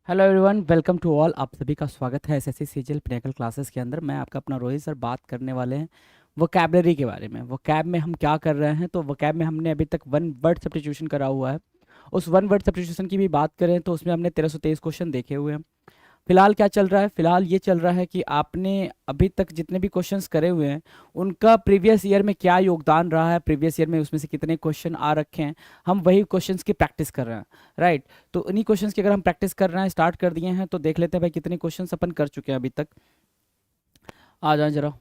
Hello everyone, welcome to all. आप सभी का स्वागत है एसएससी सीजीएल पिनेकल क्लासेस के अंदर। मैं आपका अपना रोहित सर बात करने वाले हैं वोकैबलरी के बारे में। वोकैब में हम क्या कर रहे हैं, तो वोकैब में हमने अभी तक वन वर्ड सब्स्टिट्यूशन करा हुआ है। उस वन वर्ड सब्स्टिट्यूशन की भी बात करें तो उसमें हमने 1323 क्वेश्चन देखे हुए हैं। फिलहाल क्या चल रहा है? फिलहाल ये चल रहा है कि आपने अभी तक जितने भी क्वेश्चंस करे हुए हैं उनका प्रीवियस ईयर में क्या योगदान रहा है, प्रीवियस ईयर में उसमें से कितने क्वेश्चन आ रखे हैं, हम वही क्वेश्चंस की प्रैक्टिस कर रहे हैं। राइट, तो इन्हीं क्वेश्चंस की अगर हम प्रैक्टिस कर रहे हैं, स्टार्ट कर दिए हैं, तो देख लेते हैं भाई कितने क्वेश्चंस अपन कर चुके हैं अभी तक। आ जाए जरा।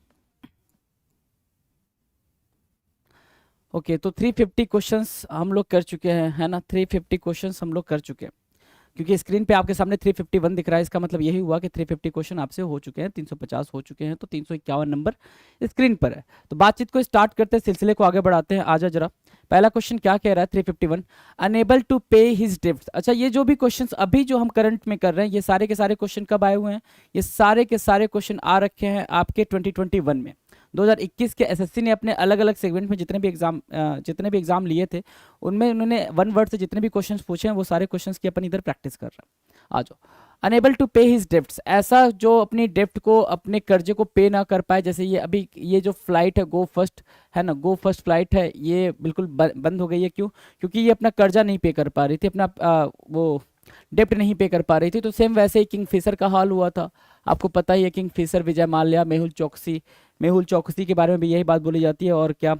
ओके, तो 350 क्वेश्चंस हम लोग कर चुके हैं, है ना। 350 क्वेश्चंस हम लोग कर चुके हैं, क्योंकि स्क्रीन पे आपके सामने 351 दिख रहा है। इसका मतलब यही हुआ कि 350 क्वेश्चन आपसे हो चुके हैं, 350 हो चुके हैं, तो 351 नंबर स्क्रीन पर है। तो बातचीत को स्टार्ट करते हैं, सिलसिले को आगे बढ़ाते हैं। आजा जरा। पहला क्वेश्चन क्या कह रहा है? 351, अनेबल टू पे हिज डेब्ट्स। अच्छा, ये जो भी क्वेश्चंस अभी जो हम करंट में कर रहे हैं, ये सारे के सारे क्वेश्चन कब आए हुए हैं? ये सारे के सारे क्वेश्चन आ रखे हैं आपके 2021 में। 2021 के एसएससी ने अपने अलग अलग सेगमेंट में जितने भी एग्जाम लिए थे, उनमें उन्होंने वन वर्ड से जितने भी क्वेश्चंस पूछे हैं, वो सारे क्वेश्चंस की अपन इधर प्रैक्टिस कर रहे हैं। आ जाओ। अनेबल टू पे हिज डेब्ट्स, ऐसा जो अपनी डेप्ट को, अपने कर्जे को पे ना कर पाए। जैसे ये अभी ये जो फ्लाइट है गो फर्स्ट, है ना, गो फर्स्ट फ्लाइट है, ये बिल्कुल बंद हो गई है। क्यों? क्योंकि ये अपना कर्जा नहीं पे कर पा रही थी, अपना वो डेप्ट नहीं पे कर पा रही थी। तो सेम वैसे ही किंग फिशर का हाल हुआ था। आपको पता ही है, किंग फिशर, विजय माल्या, मेहुल चौकसी के बारे में भी यही बात बोली जाती है। और क्या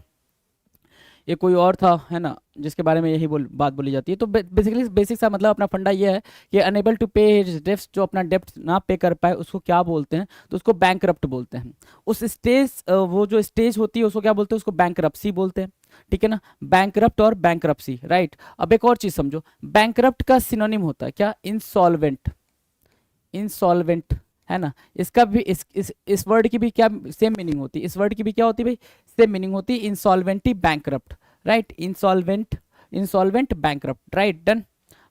ये कोई और था, है ना, जिसके बारे में यही बात बोली जाती है। तो बेसिकली बेसिक सा मतलब अपना फंडा ये है कि अनेबल टू पे डेप्ट, जो अपना डेप्ट ना पे कर पाए उसको क्या बोलते हैं? तो उसको बैंकरप्ट बोलते हैं। उस स्टेज, वो जो स्टेज होती है उसको क्या बोलते हैं? उसको बैंकरप्सी बोलते हैं। ठीक है ना, बैंकरप्ट और बैंकरप्सी। राइट, अब एक और चीज समझो, बैंकरप्ट का सिनोनिम होता है क्या? इंसॉल्वेंट। इंसॉल्वेंट, है ना। इसका भी इस वर्ड की भी क्या सेम मीनिंग होती है? इस वर्ड की भी क्या होती है भाई? सेम मीनिंग होती है, insolvency bankrupt. Right, insolvent bankrupt. Right, done.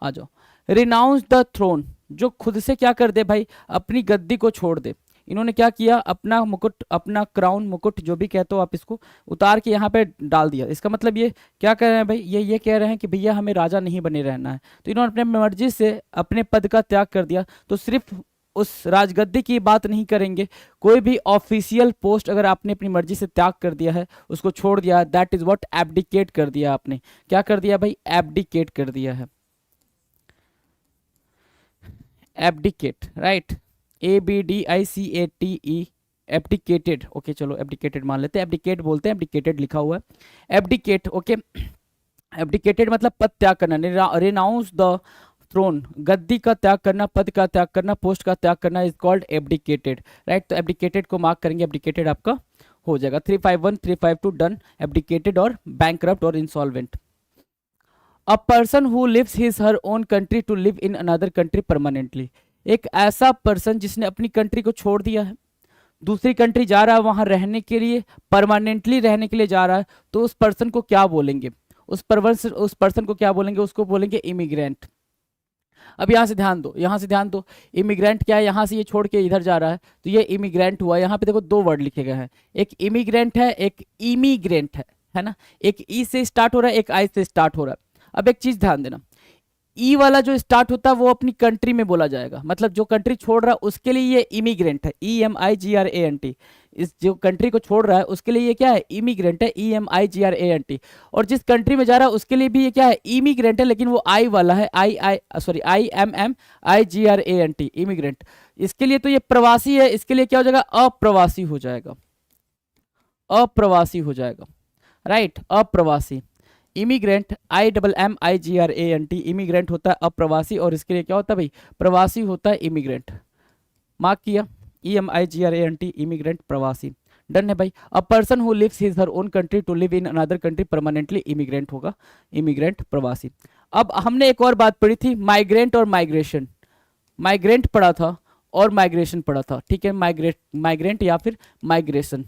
आ जाओ। रिनाउंस द थ्रोन, जो खुद से क्या कर दे भाई? अपनी गद्दी को छोड़ दे। इन्होंने क्या किया? अपना मुकुट, अपना क्राउन, मुकुट जो भी कहते हो आप, इसको उतार के यहाँ पे डाल दिया। इसका मतलब ये क्या कह रहे हैं भाई? ये कह रहे हैं कि भैया हमें राजा नहीं बने रहना है। तो इन्होंने अपने मर्जी से अपने पद का त्याग कर दिया। तो सिर्फ उस राजगद्दी की बात नहीं करेंगे, कोई भी ऑफिशियल पोस्ट अगर आपने अपनी मर्जी से त्याग कर दिया है, उसको छोड़ दिया है, दैट इज व्हाट एब्डिकेट कर दिया आपने। क्या कर दिया भाई? एब्डिकेट कर दिया है। Abdicate, right, ABDICATE, abdicated. Okay चलो, एब्डिकेटेड मान लेते हैं, एब्डिकेट बोलते हैं, एब्डिकेटेड लिखा हुआ है, एब्डिकेट। ओके, एब्डिकेटेड मतलब पद त्याग करना। रिनाउंस द थ्रोन, गद्दी का त्याग करना, पद का त्याग करना, पोस्ट का त्याग करना, इज कॉल्ड एब्डिकेटेड। राइट, तो एब्डिकेटेड को मार्क करेंगे, एब्डिकेटेड आपका हो जाएगा। 351 352 डन। एब्डिकेटेड और बैंकरप्ट और insolvent. A person who lives his her own country to live in another country permanently, एक ऐसा पर्सन जिसने अपनी कंट्री को छोड़ दिया है, दूसरी कंट्री जा रहा है वहां रहने के लिए, परमानेंटली रहने के लिए जा रहा है, तो उस पर्सन को क्या बोलेंगे? उस पर्सन को क्या बोलेंगे? उसको बोलेंगे इमिग्रेंट। अब यहाँ से ध्यान दो, यहाँ से ध्यान दो, इमिग्रेंट क्या है? यहाँ से ये छोड़ के इधर जा रहा है, तो ये इमिग्रेंट हुआ। यहाँ पे देखो दो वर्ड लिखे गए हैं, एक इमिग्रेंट है, एक इमिग्रेंट है ना। एक ई से स्टार्ट हो रहा है, एक आई से स्टार्ट हो रहा है। अब एक चीज ध्यान देना, ई वाला जो स्टार्ट होता है वो अपनी कंट्री में बोला जाएगा, मतलब जो कंट्री छोड़ रहा है उसके लिए ये इमिग्रेंट है, EMIGRANT। इस जो कंट्री को छोड़ रहा है उसके लिए ये क्या है? इमिग्रेंट है, EMIGRANT। और जिस कंट्री में जा रहा है उसके लिए भी ये क्या है? इमिग्रेंट है, लेकिन वो आई वाला है, IMMIGRANT, इमिग्रेंट। इसके लिए तो ये प्रवासी है, इसके लिए क्या हो जाएगा? अप्रवासी हो जाएगा, अप्रवासी हो जाएगा। राइट, अप्रवासी। इमिग्रेंट, IMMIGRANT, इमिग्रेंट होता है अप्रवासी, और इसके लिए क्या होता है भाई? प्रवासी होता है इमिग्रेंट। मार्क किया, EMIGRANT, इमिग्रेंट, प्रवासी। डन है भाई। A person who lives his her own country to live in another country permanently, immigrant होगा, इमिग्रेंट, प्रवासी। अब हमने एक और बात पढ़ी थी, माइग्रेंट और माइग्रेशन। माइग्रेंट पढ़ा था और माइग्रेशन पढ़ा था, ठीक है, माइग्रेंट या फिर माइग्रेशन।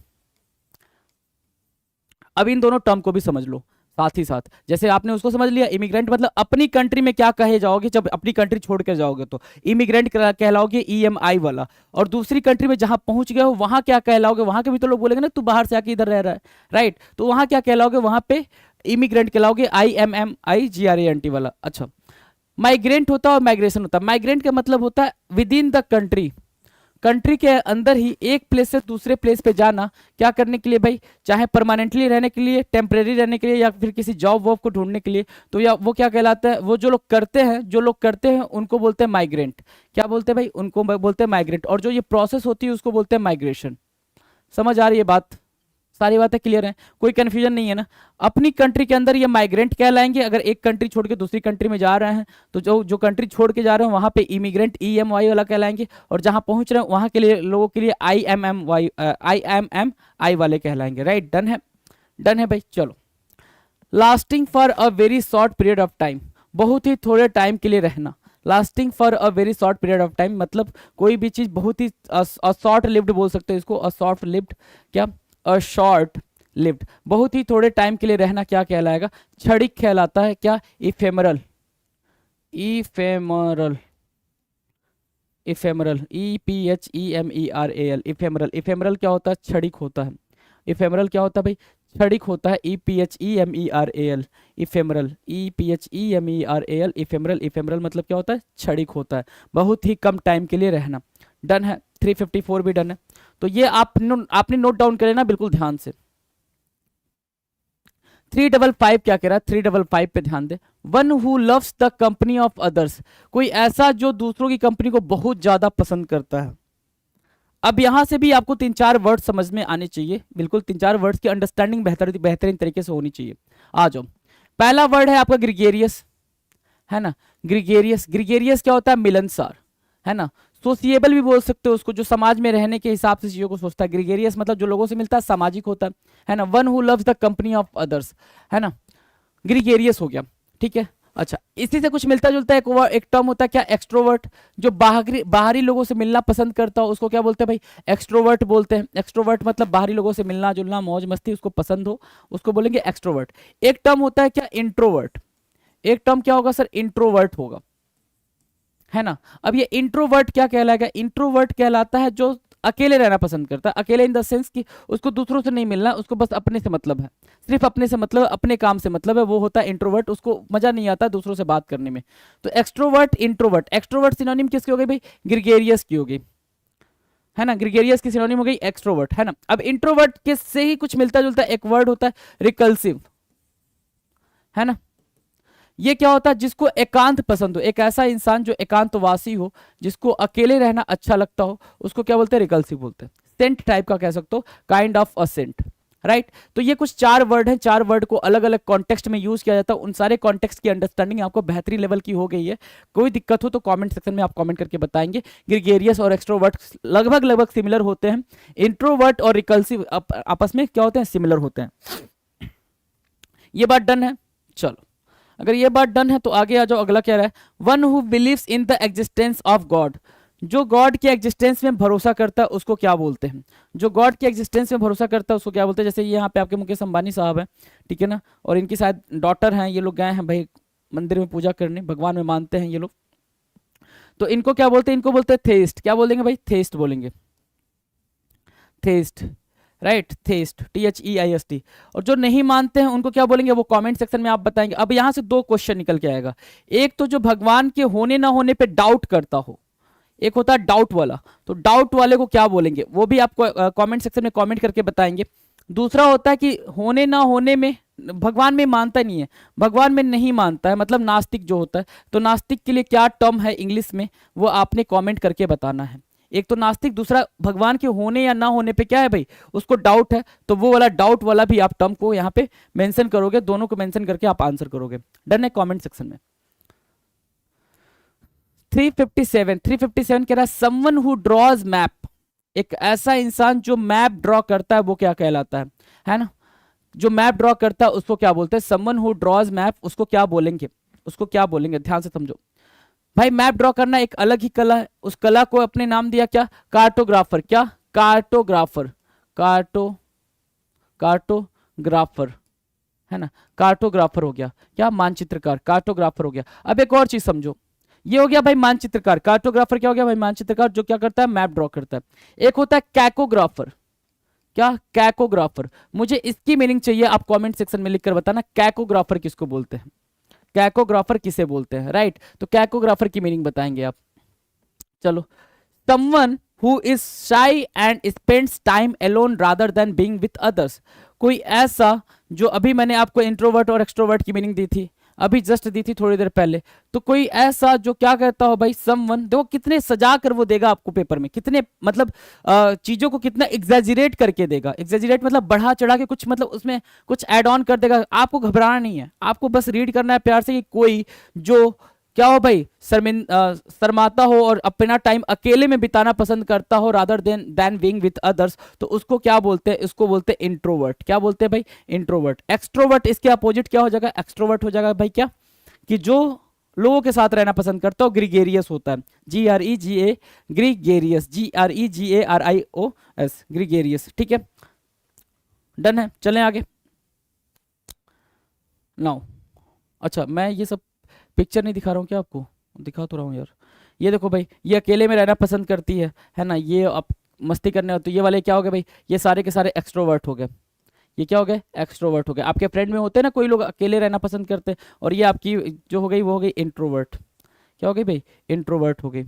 अब इन दोनों टर्म को भी समझ लो साथ ही साथ। जैसे आपने उसको समझ लिया, इमिग्रेंट मतलब अपनी कंट्री में क्या कहे जाओगे जब अपनी कंट्री छोड़ के जाओगे, तो इमिग्रेंट कहलाओगे EMI वाला। और दूसरी कंट्री में जहां पहुंच गए हो वहां क्या कहलाओगे? वहां के भी तो लोग बोलेंगे ना, तू बाहर से आके इधर रह रहा है, राइट, तो वहां क्या कहलाओगे? वहां पे इमिग्रेंट कहलाओगे, IMMIGRANT वाला। अच्छा, माइग्रेंट होता है और माइग्रेशन होता है। माइग्रेंट का मतलब होता है with in the country, country के अंदर ही एक प्लेस से दूसरे प्लेस पे जाना, क्या करने के लिए भाई, चाहे परमानेंटली रहने के लिए, टेम्परेरी रहने के लिए, या फिर किसी जॉब वॉब को ढूंढने के लिए। तो या वो क्या कहलाता है, वो जो लोग करते हैं, जो लोग करते हैं उनको बोलते हैं माइग्रेंट। क्या बोलते हैं भाई, उनको बोलते हैं माइग्रेंट। और जो ये प्रोसेस होती है उसको बोलते हैं माइग्रेशन। समझ आ रही है बात, सारी बातें क्लियर हैं, कोई कंफ्यूजन नहीं है ना। अपनी कंट्री के अंदर ये माइग्रेंट कहलाएंगे। अगर एक कंट्री छोड़ के दूसरी कंट्री में जा रहे हैं तो जो जो कंट्री छोड़ के जा रहे हैं वहां पे इमिग्रेंट EMY वाला कहलाएंगे, और जहां पहुंच रहे हैं वहां के लिए लोगों के लिए IMMI वाले कहलाएंगे। राइट, डन है, डन है भाई। चलो, lasting for a very short period of time, बहुत ही थोड़े टाइम के लिए रहना। Lasting for a very short period of time मतलब कोई भी चीज बहुत ही शॉर्ट लिव्ड बोल सकते हो इसको, शॉर्ट लिव्ड, क्या, अ शॉर्ट लिव्ड, बहुत ही थोड़े टाइम के लिए रहना क्या कहलाएगा, क्षणिक कहलाता है। क्या, ephemeral, ephemeral, ephemeral, EPHEMERAL, ephemeral. Ephemeral क्या होता है, क्षणिक होता है। इफेमरल क्या होता है भाई, क्षणिक होता है। EPHEMERAL, ephemeral, EPHEMERAL, ephemeral. Ephemeral मतलब क्या होता है, क्षणिक होता है, बहुत ही कम टाइम के लिए रहना। डन है, 354 भी डन है। तो ये आपने नोट डाउन करे ना बिल्कुल ध्यान से। 355 क्या कह रहा है, 355 पे ध्यान दे। One who loves the company of others, कोई ऐसा जो दूसरों की कंपनी को बहुत ज्यादा पसंद करता है। अब यहां से भी आपको 3-4 वर्ड समझ में आने चाहिए, बिल्कुल 3-4 वर्ड्स की अंडरस्टैंडिंग बेहतरीन तरीके से होनी चाहिए। आ जाओ, पहला वर्ड है आपका ग्रिगेरियस, है ना। ग्रिगेरियस, ग्रिगेरियस क्या होता है, मिलनसार, है ना। सोशिएबल भी बोल सकते हो उसको, जो समाज में रहने के हिसाब से चीजों को सोचता है। ग्रिगेरियस मतलब जो लोगों से मिलता है, सामाजिक होता है ना। One who loves the company of others, है ना, ग्रिगेरियस हो गया, ठीक है। अच्छा, इसी से कुछ मिलता जुलता एक टर्म होता है क्या, एक्सट्रोवर्ट, जो बाहरी लोगों से मिलना पसंद करता हो उसको क्या बोलते हैं भाई, एक्सट्रोवर्ट बोलते हैं। एक्सट्रोवर्ट मतलब बाहरी लोगों से मिलना जुलना, मौज मस्ती उसको पसंद हो, उसको बोलेंगे एक्सट्रोवर्ट। एक टर्म होता है क्या, इंट्रोवर्ट। एक टर्म क्या होगा सर, इंट्रोवर्ट होगा, है ना। अब ये इंट्रोवर्ट क्या कहलाएगा, इंट्रोवर्ट कहलाता है जो अकेले रहना पसंद करता है। अकेले इन द सेंस कि उसको दूसरों से नहीं मिलना, उसको बस अपने से मतलब है, सिर्फ अपने से मतलब, अपने काम से मतलब है, वो होता है इंट्रोवर्ट। उसको मजा नहीं आता दूसरों से बात करने में। तो एक्सट्रोवर्ट, इंट्रोवर्ट। एक्सट्रोवर्ट सिनोनिम किसकी हो गई भाई, ग्रिगेरियस की हो गई, है ना। ग्रिगेरियस की सिनोनिम हो गई एक्सट्रोवर्ट, है ना। अब इंट्रोवर्ट के से ही कुछ मिलता जुलता एक वर्ड होता है रिकल्सिव, है ना। ये क्या होता है, जिसको एकांत पसंद हो, एक ऐसा इंसान जो एकांतवासी हो, जिसको अकेले रहना अच्छा लगता हो, उसको क्या बोलते हैं, रिकल्सिव बोलते हैं। सेंट टाइप का कह सकते हो, kind of a saint, right. तो ये कुछ 4 वर्ड हैं, 4 वर्ड को अलग अलग कॉन्टेक्स्ट में यूज किया जाता है। उन सारे कॉन्टेक्स्ट की अंडरस्टैंडिंग आपको बेहतरीन लेवल की हो गई है। कोई दिक्कत हो तो कमेंट सेक्शन में आप कमेंट करके बताएंगे। ग्रिगेरियस और एक्सट्रोवर्ट लगभग लगभग सिमिलर होते हैं। इंट्रोवर्ट और रिकल्सिव आपस में क्या होते हैं, सिमिलर होते हैं। ये बात डन है। चलो, अगर ये बात डन है तो आगे आ जाओ, अगला क्या रहा है, one who believes in the existence of God, जो गॉड के एग्जिस्टेंस में भरोसा करता है उसको क्या बोलते हैं, जो गॉड के एग्जिस्टेंस में भरोसा करता है उसको क्या बोलते हैं। जैसे यहाँ पे आपके मुकेश अंबानी साहब हैं, ठीक है ना, और इनकी शायद डॉटर हैं, ये लोग गए हैं भाई मंदिर में पूजा करने, भगवान में मानते हैं ये लोग। तो इनको क्या बोलते हैं, इनको बोलते हैं थेस्ट। क्या बोलेंगे भाई, थेस्ट बोलेंगे, थेस्ट, राइट, थेस्ट, THEIST। और जो नहीं मानते हैं उनको क्या बोलेंगे, वो कमेंट सेक्शन में आप बताएंगे। अब यहां से 2 क्वेश्चन निकल के आएगा। एक तो जो भगवान के होने ना होने पे डाउट करता हो, एक होता है डाउट वाला, तो डाउट वाले को क्या बोलेंगे वो भी आपको कमेंट सेक्शन में कमेंट करके बताएंगे। दूसरा होता है कि होने ना होने में भगवान में मानता नहीं है, भगवान में नहीं मानता है, मतलब नास्तिक जो होता है। तो नास्तिक के लिए क्या टर्म है इंग्लिश में, वो आपने कमेंट करके बताना है। एक तो नास्तिक, दूसरा भगवान के होने या ना होने पे क्या है भाई, उसको डाउट है, तो वो वाला डाउट वाला भी आप टर्म को यहाँ पे मेंशन करोगे, दोनों को मेंशन करके आप आंसर करोगे। डन है, कमेंट सेक्शन में। 357 कह रहा है समवन हु ड्रॉज मैप, एक ऐसा इंसान जो मैप ड्रॉ करता है वो क्या कहलाता है ना। जो मैप ड्रॉ करता है उसको क्या बोलते हैं, समवन हु ड्रॉज मैप, उसको क्या बोलेंगे, उसको क्या बोलेंगे, ध्यान से समझो भाई। मैप ड्रॉ करना एक अलग ही कला है, उस कला को अपने नाम दिया क्या, कार्टोग्राफर। क्या, कार्टोग्राफर, कार्टोग्राफर, है ना, कार्टोग्राफर हो गया क्या, मानचित्रकार, कार्टोग्राफर हो गया। अब एक और चीज समझो, ये हो गया भाई मानचित्रकार, कार्टोग्राफर क्या हो गया भाई, मानचित्रकार जो क्या करता है, मैप ड्रॉ करता है। एक होता है कैकोग्राफर, क्या, कैकोग्राफर। मुझे इसकी मीनिंग चाहिए, आप कमेंट सेक्शन में लिखकर बताना कैकोग्राफर किसको बोलते हैं। कैकोग्राफर किसे बोलते हैं, राइट। तो कैकोग्राफर की मीनिंग बताएंगे आप। चलो, someone who is shy and spends time alone rather than being with others। कोई ऐसा, जो अभी मैंने आपको इंट्रोवर्ट और एक्सट्रोवर्ट की मीनिंग दी थी, अभी जस्ट दी थी थोड़ी देर पहले। तो कोई ऐसा जो क्या कहता हो भाई, समवन, देखो कितने सजा कर वो देगा आपको पेपर में, कितने मतलब चीजों को कितना एग्जैजरेट करके देगा। एग्जैजरेट मतलब बढ़ा चढ़ा के कुछ, मतलब उसमें कुछ ऐड ऑन कर देगा। आपको घबराना नहीं है, आपको बस रीड करना है प्यार से कि कोई जो क्या हो भाई, शर्माता हो और अपना टाइम अकेले में बिताना पसंद करता हो rather than being with others, तो उसको क्या बोलते हैं, इसको बोलते हैं इंट्रोवर्ट। क्या बोलते हैं भाई, इंट्रोवर्ट। एक्सट्रोवर्ट इसके अपोजिट क्या हो जाएगा, एक्सट्रोवर्ट हो जाएगा भाई क्या, कि जो लोगों के साथ रहना पसंद करता हो, ग्रीगेरियस होता है, GREGA, ग्रीगेरियस, GREGARIOS, ग्रीगेरियस। ठीक है, डन है, चलें आगे। नाउ अच्छा, मैं ये सब पिक्चर नहीं दिखा रहा हूँ क्या आपको, दिखा तो रहा हूँ यार। ये देखो भाई, ये अकेले में रहना पसंद करती है ना, ये आप मस्ती करने हो, तो ये वाले क्या हो गए भाई, ये सारे के सारे एक्सट्रोवर्ट हो गए। ये क्या हो गए, एक्सट्रोवर्ट हो गए। आपके फ्रेंड में होते हैं ना कोई लोग अकेले रहना पसंद करते हैं, और ये आपकी जो हो गई वो हो गई इंट्रोवर्ट। क्या हो गई भाई, इंट्रोवर्ट हो गई,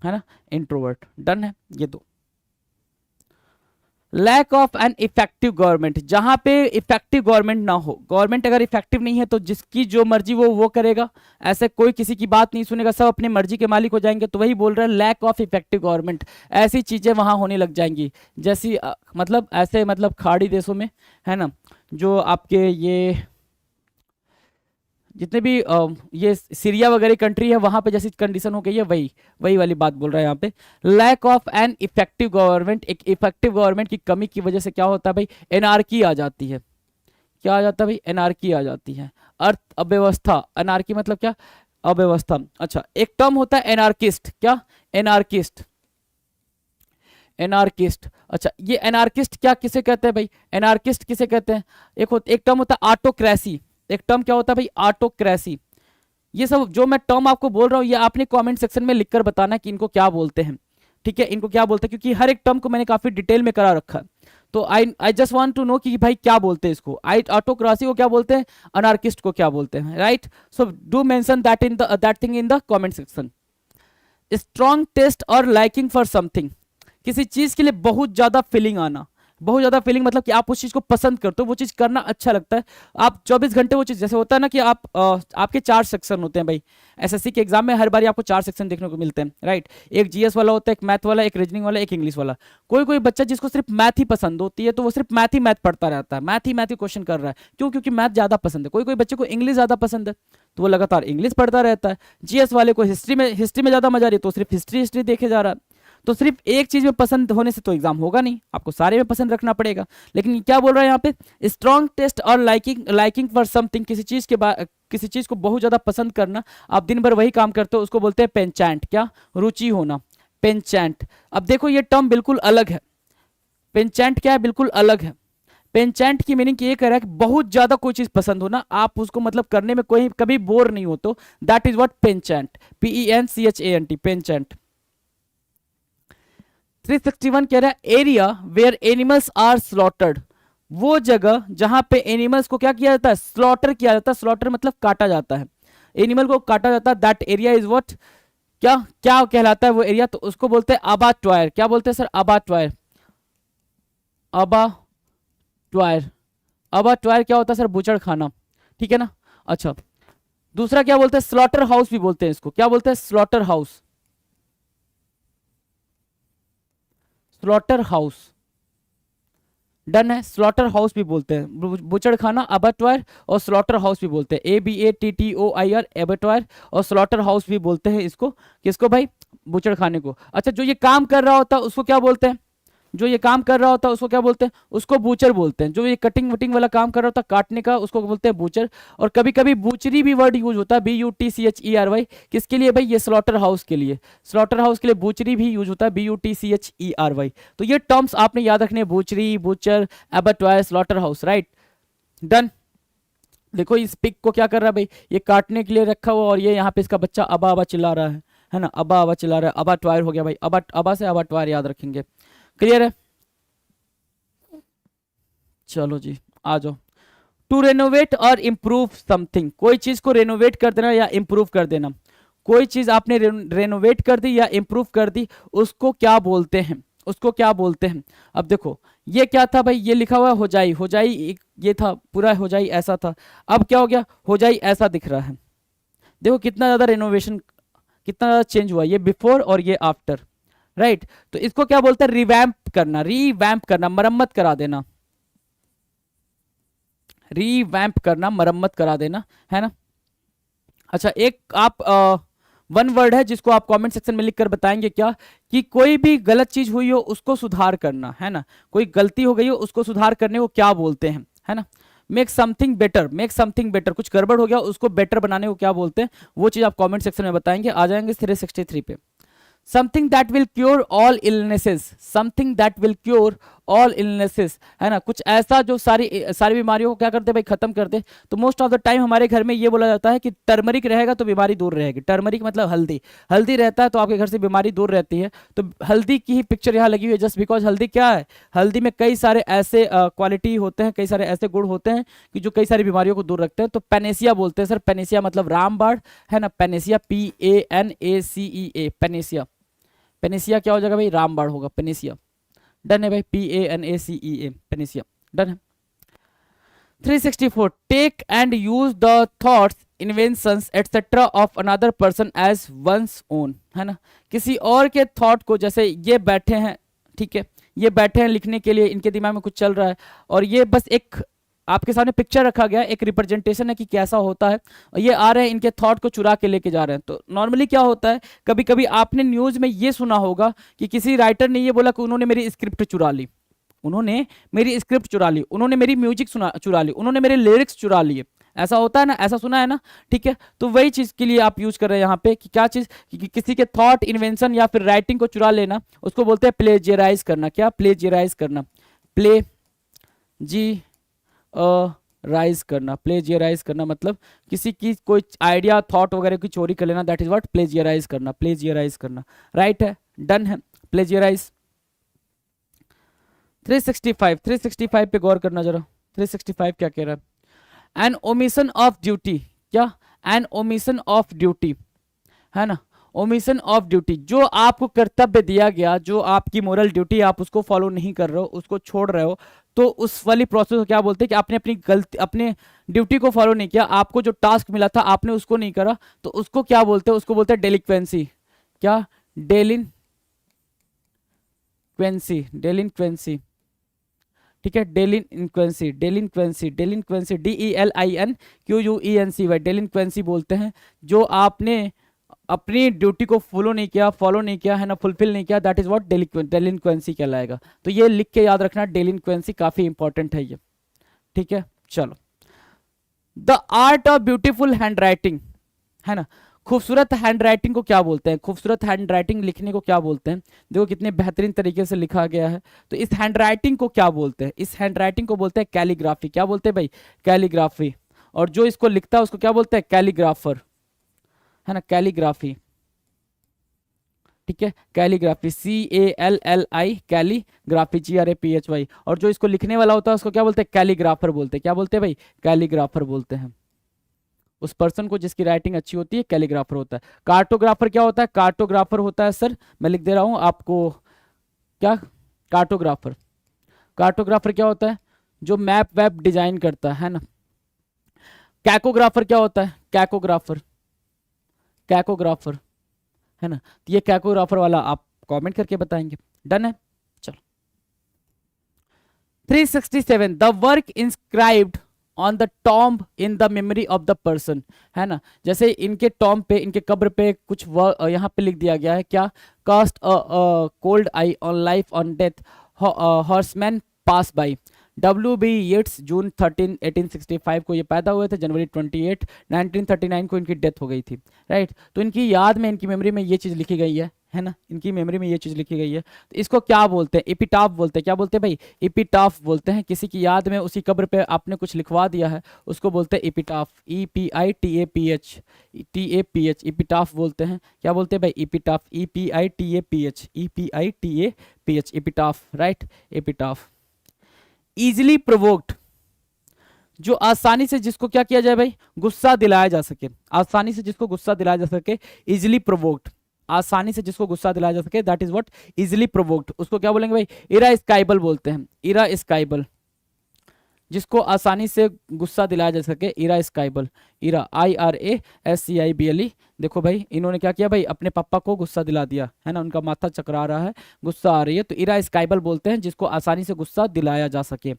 है ना, इंट्रोवर्ट। डन है ये दो। Lack of an effective government, जहां पे इफेक्टिव गवर्नमेंट ना हो, गवर्नमेंट अगर इफेक्टिव नहीं है तो जिसकी जो मर्जी वो करेगा, ऐसे कोई किसी की बात नहीं सुनेगा, सब अपनी मर्जी के मालिक हो जाएंगे। तो वही बोल रहे हैं लैक ऑफ इफेक्टिव गवर्नमेंट, ऐसी चीजें वहां होने लग जाएंगी जैसी मतलब ऐसे, मतलब खाड़ी देशों में, है ना, जो आपके ये जितने भी ये सीरिया वगैरह कंट्री है, वहां पे जैसी कंडीशन हो गई है, वही वही वाली बात बोल रहा है यहाँ पे। Lack of an effective government, एक इफेक्टिव गवर्नमेंट की कमी की वजह से क्या होता है भाई, एनार्की आ जाती है। क्या आ जाता है भाई, एनार्की आ जाती है, अर्थ अव्यवस्था। एनार्की मतलब क्या, अव्यवस्था। अच्छा, एक टर्म होता है एनार्किस्ट। क्या, एनार्किस्ट, एनार्किस्ट। अच्छा, ये एनार्किस्ट क्या किसे कहते हैं भाई, एनार्किस्ट किसे कहते हैं, एक टर्म होता है ऑटोक्रेसी। एक टर्म क्या होता है भाई, ऑटोक्रेसी। ये सब जो मैं टर्म आपको बोल रहा हूँ, ये आपने कमेंट सेक्शन में लिखकर बताना कि इनको क्या बोलते हैं। ठीक है, इनको क्या बोलते हैं, क्योंकि हर एक टर्म को मैंने काफी डिटेल में करा रखा है। तो I just want to know कि भाई क्या बोलते हैं इसको, ऑटोक्रेसी को क्या बोलते हैं, अनार्किस्ट को क्या बोलते हैं, right. So do mention that thing in the comment section. Strong taste और लाइकिंग फॉर समथिंग, किसी चीज के लिए बहुत ज्यादा फीलिंग आना। बहुत ज्यादा फीलिंग मतलब कि आप उस चीज को पसंद करते हो, वो चीज करना अच्छा लगता है। आप 24 घंटे वो चीज, जैसे होता है ना कि आपके 4 सेक्शन होते हैं भाई, एसएससी के एग्जाम में हर बार आपको 4 सेक्शन देखने को मिलते हैं, राइट। एक जीएस वाला होता है, एक मैथ वाला, एक रीजनिंग वाला, एक इंग्लिश वाला। कोई कोई बच्चा जिसको सिर्फ मैथ ही पसंद होती है, तो वो सिर्फ मैथ ही पढ़ता रहता है, मैथ ही क्वेश्चन कर रहा है। क्यों, क्योंकि मैथ ज्यादा पसंद है। कोई कोई बच्चे को इंग्लिश ज्यादा पसंद है, तो वो लगातार इंग्लिश पढ़ता रहता है। जीएस वाले को हिस्ट्री में ज्यादा मजा आ रही है, तो सिर्फ हिस्ट्री देखे जा रहा है। तो सिर्फ एक चीज में पसंद होने से तो एग्जाम होगा नहीं, आपको सारे में पसंद रखना पड़ेगा। लेकिन क्या बोल रहा है यहाँ पे, स्ट्रॉन्ग टेस्ट और लाइकिंग फॉर समथिंग, किसी चीज को बहुत ज्यादा पसंद करना, आप दिन भर वही काम करते हो, उसको बोलते हैं पेंचेंट। क्या, रुचि होना, पेंचेंट। अब देखो ये टर्म बिल्कुल अलग है, पेंचेंट क्या है, बिल्कुल अलग है। पेंचेंट की मीनिंग ये कह रहा है कि बहुत ज्यादा कोई चीज पसंद होना, आप उसको मतलब करने में कोई कभी बोर नहीं होते, that is what penchant, PENCHANT, penchant. 361 कह रहा है area where animals are slaughtered, वो जगह जहां पे एनिमल्स को क्या किया जाता है, स्लॉटर किया जाता है। स्लॉटर मतलब काटा जाता है, एनिमल को काटा जाता है। दैट एरिया इज व्हाट, क्या क्या कहलाता है वो एरिया, तो उसको बोलते हैं अबाटॉयर। क्या बोलते हैं सर, अबाटॉयर, अबाटॉयर। अबाटॉयर क्या होता है सर, बूचड़ खाना, ठीक है ना। अच्छा, दूसरा क्या बोलते हैं, स्लॉटर हाउस भी बोलते हैं इसको। क्या बोलते हैं, slaughter house, slaughter house. Done है, स्लॉटर हाउस भी बोलते हैं, बुचड़ खाना, अबटवायर, और स्लॉटर हाउस भी बोलते हैं, ABATTOIR, एबटवायर, और स्लॉटर हाउस भी बोलते हैं इसको, किसको भाई, बुचड़ खाने को। अच्छा, जो ये काम कर रहा होता है उसको क्या बोलते हैं, जो ये काम कर रहा होता है उसको क्या बोलते हैं, उसको बूचर बोलते हैं। जो ये कटिंग वटिंग वाला काम कर रहा होता है, काटने का, उसको बोलते हैं बूचर। और कभी कभी बूचरी भी वर्ड यूज होता है, BUTCHERY, किसके लिए भाई, ये स्लॉटर हाउस के लिए। स्लॉटर हाउस के लिए बूचरी भी यूज होता है, BUTCHERY। तो ये टर्म्स आपने याद रखने, butchery, butcher, abattoir, slaughter house, right. Done. देखो इस पिक को क्या कर रहा है भाई, ये काटने के लिए रखा हुआ, और ये यहाँ पे इसका बच्चा अबा अबा चिल्ला रहा है ना, अबा अबा चिल्ला रहा है। अबाटवायर हो गया भाई, अबा से अबाटवायर याद रखेंगे। क्लियर है, चलो जी आ जाओ। टू रेनोवेट और इम्प्रूव समथिंग, कोई चीज को रेनोवेट कर देना या इम्प्रूव कर देना, कोई चीज आपने रेनोवेट कर दी या इम्प्रूव कर दी, उसको क्या बोलते हैं, उसको क्या बोलते हैं। अब देखो ये क्या था भाई, ये लिखा हुआ हो जाई ये था पूरा, हो जाई ऐसा था, अब क्या हो गया, हो जाई ऐसा दिख रहा है। देखो कितना ज्यादा रेनोवेशन, कितना ज्यादा चेंज हुआ, ये बिफोर और ये आफ्टर, राइट। तो इसको क्या बोलते हैं, रिवैम्प करना, रीवैम्प करना, मरम्मत करा देना, रीवैम्प करना, मरम्मत करा देना, है ना। अच्छा एक आप वन वर्ड है जिसको आप कमेंट सेक्शन में लिखकर बताएंगे क्या, कि कोई भी गलत चीज हुई हो उसको सुधार करना, है ना, कोई गलती हो गई हो उसको सुधार करने को क्या बोलते हैं, है ना। Make something better, make something better, कुछ गड़बड़ हो गया उसको बेटर बनाने को क्या बोलते हैं, वो चीज आप कमेंट सेक्शन में बताएंगे। आ जाएंगे 363 पे। Something that will cure all illnesses, something that will cure all illnesses, है ना, कुछ ऐसा जो सारी सारी बीमारियों को क्या करते भाई, खत्म कर दे। तो मोस्ट ऑफ द टाइम हमारे घर में ये बोला जाता है कि टर्मरिक रहेगा तो बीमारी दूर रहेगी, टर्मरिक मतलब हल्दी, हल्दी रहता है तो आपके घर से बीमारी दूर रहती है। तो हल्दी की ही पिक्चर यहाँ लगी हुई है, जस्ट बिकॉज हल्दी क्या है, हल्दी में कई सारे ऐसे क्वालिटी होते हैं, कई सारे ऐसे गुण होते हैं कि जो कई सारी बीमारियों को दूर रखते हैं। तो पेनेसिया बोलते हैं सर, पेनेसिया मतलब रामबाण, है ना, पेनेसिया PANACEA, पेनेसिया, पेनेसिया क्या हो जाएगा भाई, रामबाण होगा, पेनेसिया। डन है भाई, PANACEA, पेनेसिया, डन है। 364 take and use the thoughts, inventions etcetera of another person as one's own, है ना, किसी और के थॉट को, जैसे ये बैठे हैं, ठीक है, ये बैठे हैं लिखने के लिए, इनके दिमाग में कुछ चल रहा है और ये बस एक आपके सामने पिक्चर रखा गया, एक रिप्रेजेंटेशन है कि कैसा होता है, और ये आ रहे हैं इनके थॉट को चुरा के लेके जा रहे हैं। तो नॉर्मली क्या होता है, कभी कभी आपने न्यूज में ये सुना होगा कि किसी राइटर ने ये बोला कि उन्होंने मेरी स्क्रिप्ट चुरा ली, उन्होंने मेरी स्क्रिप्ट चुरा ली, उन्होंने मेरी म्यूजिक सुना चुरा ली, उन्होंने मेरे लिरिक्स चुरा लिए, ऐसा होता है ना, ऐसा सुना है ना, ठीक है। तो वही चीज के लिए आप यूज कर रहे हैं यहाँ पे कि क्या चीज, कि किसी के थॉट, इन्वेंशन या फिर राइटिंग को चुरा लेना, उसको बोलते हैं प्लेजियराइज करना। क्या, प्लेजियराइज करना, प्ले जी राइज करना, प्लेजियराइज करना मतलब किसी की कोई आइडिया, थॉट वगैरह की चोरी कर लेना, दैट इज व्हाट प्लेजियराइज करना, प्लेजियराइज करना, राइट है, डन है, प्लेजियराइज। 365 पे गौर करना जरा, 365 क्या कह रहा है, एन ओमिशन ऑफ ड्यूटी, क्या, एन ओमिशन ऑफ ड्यूटी, है ना, ओमिशन ऑफ ड्यूटी, जो आपको कर्तव्य दिया गया, जो आपकी मोरल ड्यूटी, आप उसको फॉलो नहीं कर रहे हो, उसको छोड़ रहे हो, तो उस वाली प्रोसेस को क्या बोलते हैं कि आपने अपनी गलती, अपने ड्यूटी को फॉलो नहीं किया, आपको जो टास्क मिला था आपने उसको नहीं करा, तो उसको क्या बोलते हैं, उसको बोलते हैं डेलिक्वेंसी। क्या, डेलिनक्वेंसी, डेलिनक्वेंसी, ठीक है, डेलिनक्वेंसी, डेलिनक्वेंसी, डेलिनक्वेंसी, DELINQUENCY, डेलिनक्वेंसी बोलते हैं जो आपने अपनी ड्यूटी को फॉलो नहीं किया, है ना, फुलफिल नहीं किया, दैट इज व्हाट डेलिनक्वेंसी कहलाएगा। तो ये लिख के याद रखना, डेलिनक्वेंसी काफी इंपॉर्टेंट है ये, ठीक है। चलो, the art of beautiful hand writing, है ना, खूबसूरत हैंड राइटिंग को क्या बोलते हैं, खूबसूरत हैंड राइटिंग लिखने को क्या बोलते हैं, देखो कितने बेहतरीन तरीके से लिखा गया है। तो इस हैंड राइटिंग को क्या बोलते हैं, इस हैंड राइटिंग को बोलते हैं कैलीग्राफी। क्या बोलते हैं भाई, कैलीग्राफी। और जो इसको लिखता है उसको क्या बोलते हैं, कैलीग्राफर, है ना, कैलीग्राफी, ठीक है, कैलीग्राफी, CALLI, कैलीग्राफी, GRAPHY। और जो इसको लिखने वाला होता है उसको क्या बोलते हैं, कैलीग्राफर बोलते हैं। क्या बोलते हैं भाई, कैलीग्राफर बोलते हैं। उस पर्सन को जिसकी राइटिंग अच्छी होती है कैलीग्राफर होता है। कार्टोग्राफर क्या होता है, कार्टोग्राफर होता है सर, मैं लिख दे रहा हूं आपको, क्या, कार्टोग्राफर, कार्टोग्राफर क्या होता है, जो मैप वैप डिजाइन करता है ना। कैकोग्राफर क्या होता है, कैकोग्राफर, कैकोग्राफर, है ना, तो ये कैकोग्राफर वाला आप कमेंट करके बताएंगे, डन है। चलो 367 the work inscribed on the tomb in the memory of the person, है ना, जैसे इनके टॉम्ब पे, इनके कब्र पे कुछ यहाँ पे लिख दिया गया है, क्या, cast cold eye on life on death, horseman pass by. W.B. Yeats June 13 1865 को ये पैदा हुए थे, जनवरी 28 1939 को इनकी डेथ हो गई थी, राइट। तो इनकी याद में, इनकी मेमोरी में ये चीज़ लिखी गई है ना, इनकी मेमोरी में ये चीज़ लिखी गई है। तो इसको क्या बोलते हैं, एपिटाफ बोलते हैं। क्या बोलते हैं भाई, एपिटाफ बोलते हैं। किसी की याद में उसी कब्र पे आपने कुछ लिखवा दिया है, उसको बोलते हैं एपिटाफ, EPITAPH, एपिटाफ बोलते हैं। क्या बोलते हैं भाई, epitaph, EPITAPH, epitaph, right, epitaph. Easily provoked, जो आसानी से जिसको क्या किया जाए भाई, गुस्सा दिलाया जा सके, आसानी से जिसको गुस्सा दिलाया जा सके, इजिली प्रोवोक्ड, आसानी से जिसको गुस्सा दिलाया जा सके, that is what, easily provoked, उसको क्या बोलेंगे भाई, इरास्काइबल बोलते हैं, इरास्काइबल, जिसको आसानी से गुस्सा दिलाया जा सके, इरास्काइबल, इरा IRASCIBLE। देखो भाई इन्होंने क्या किया भाई, अपने पापा को गुस्सा दिला दिया है ना, उनका माथा चकरा रहा है, गुस्सा आ रही है, तो इरास्काइबल बोलते हैं जिसको आसानी से गुस्सा दिलाया जा सके।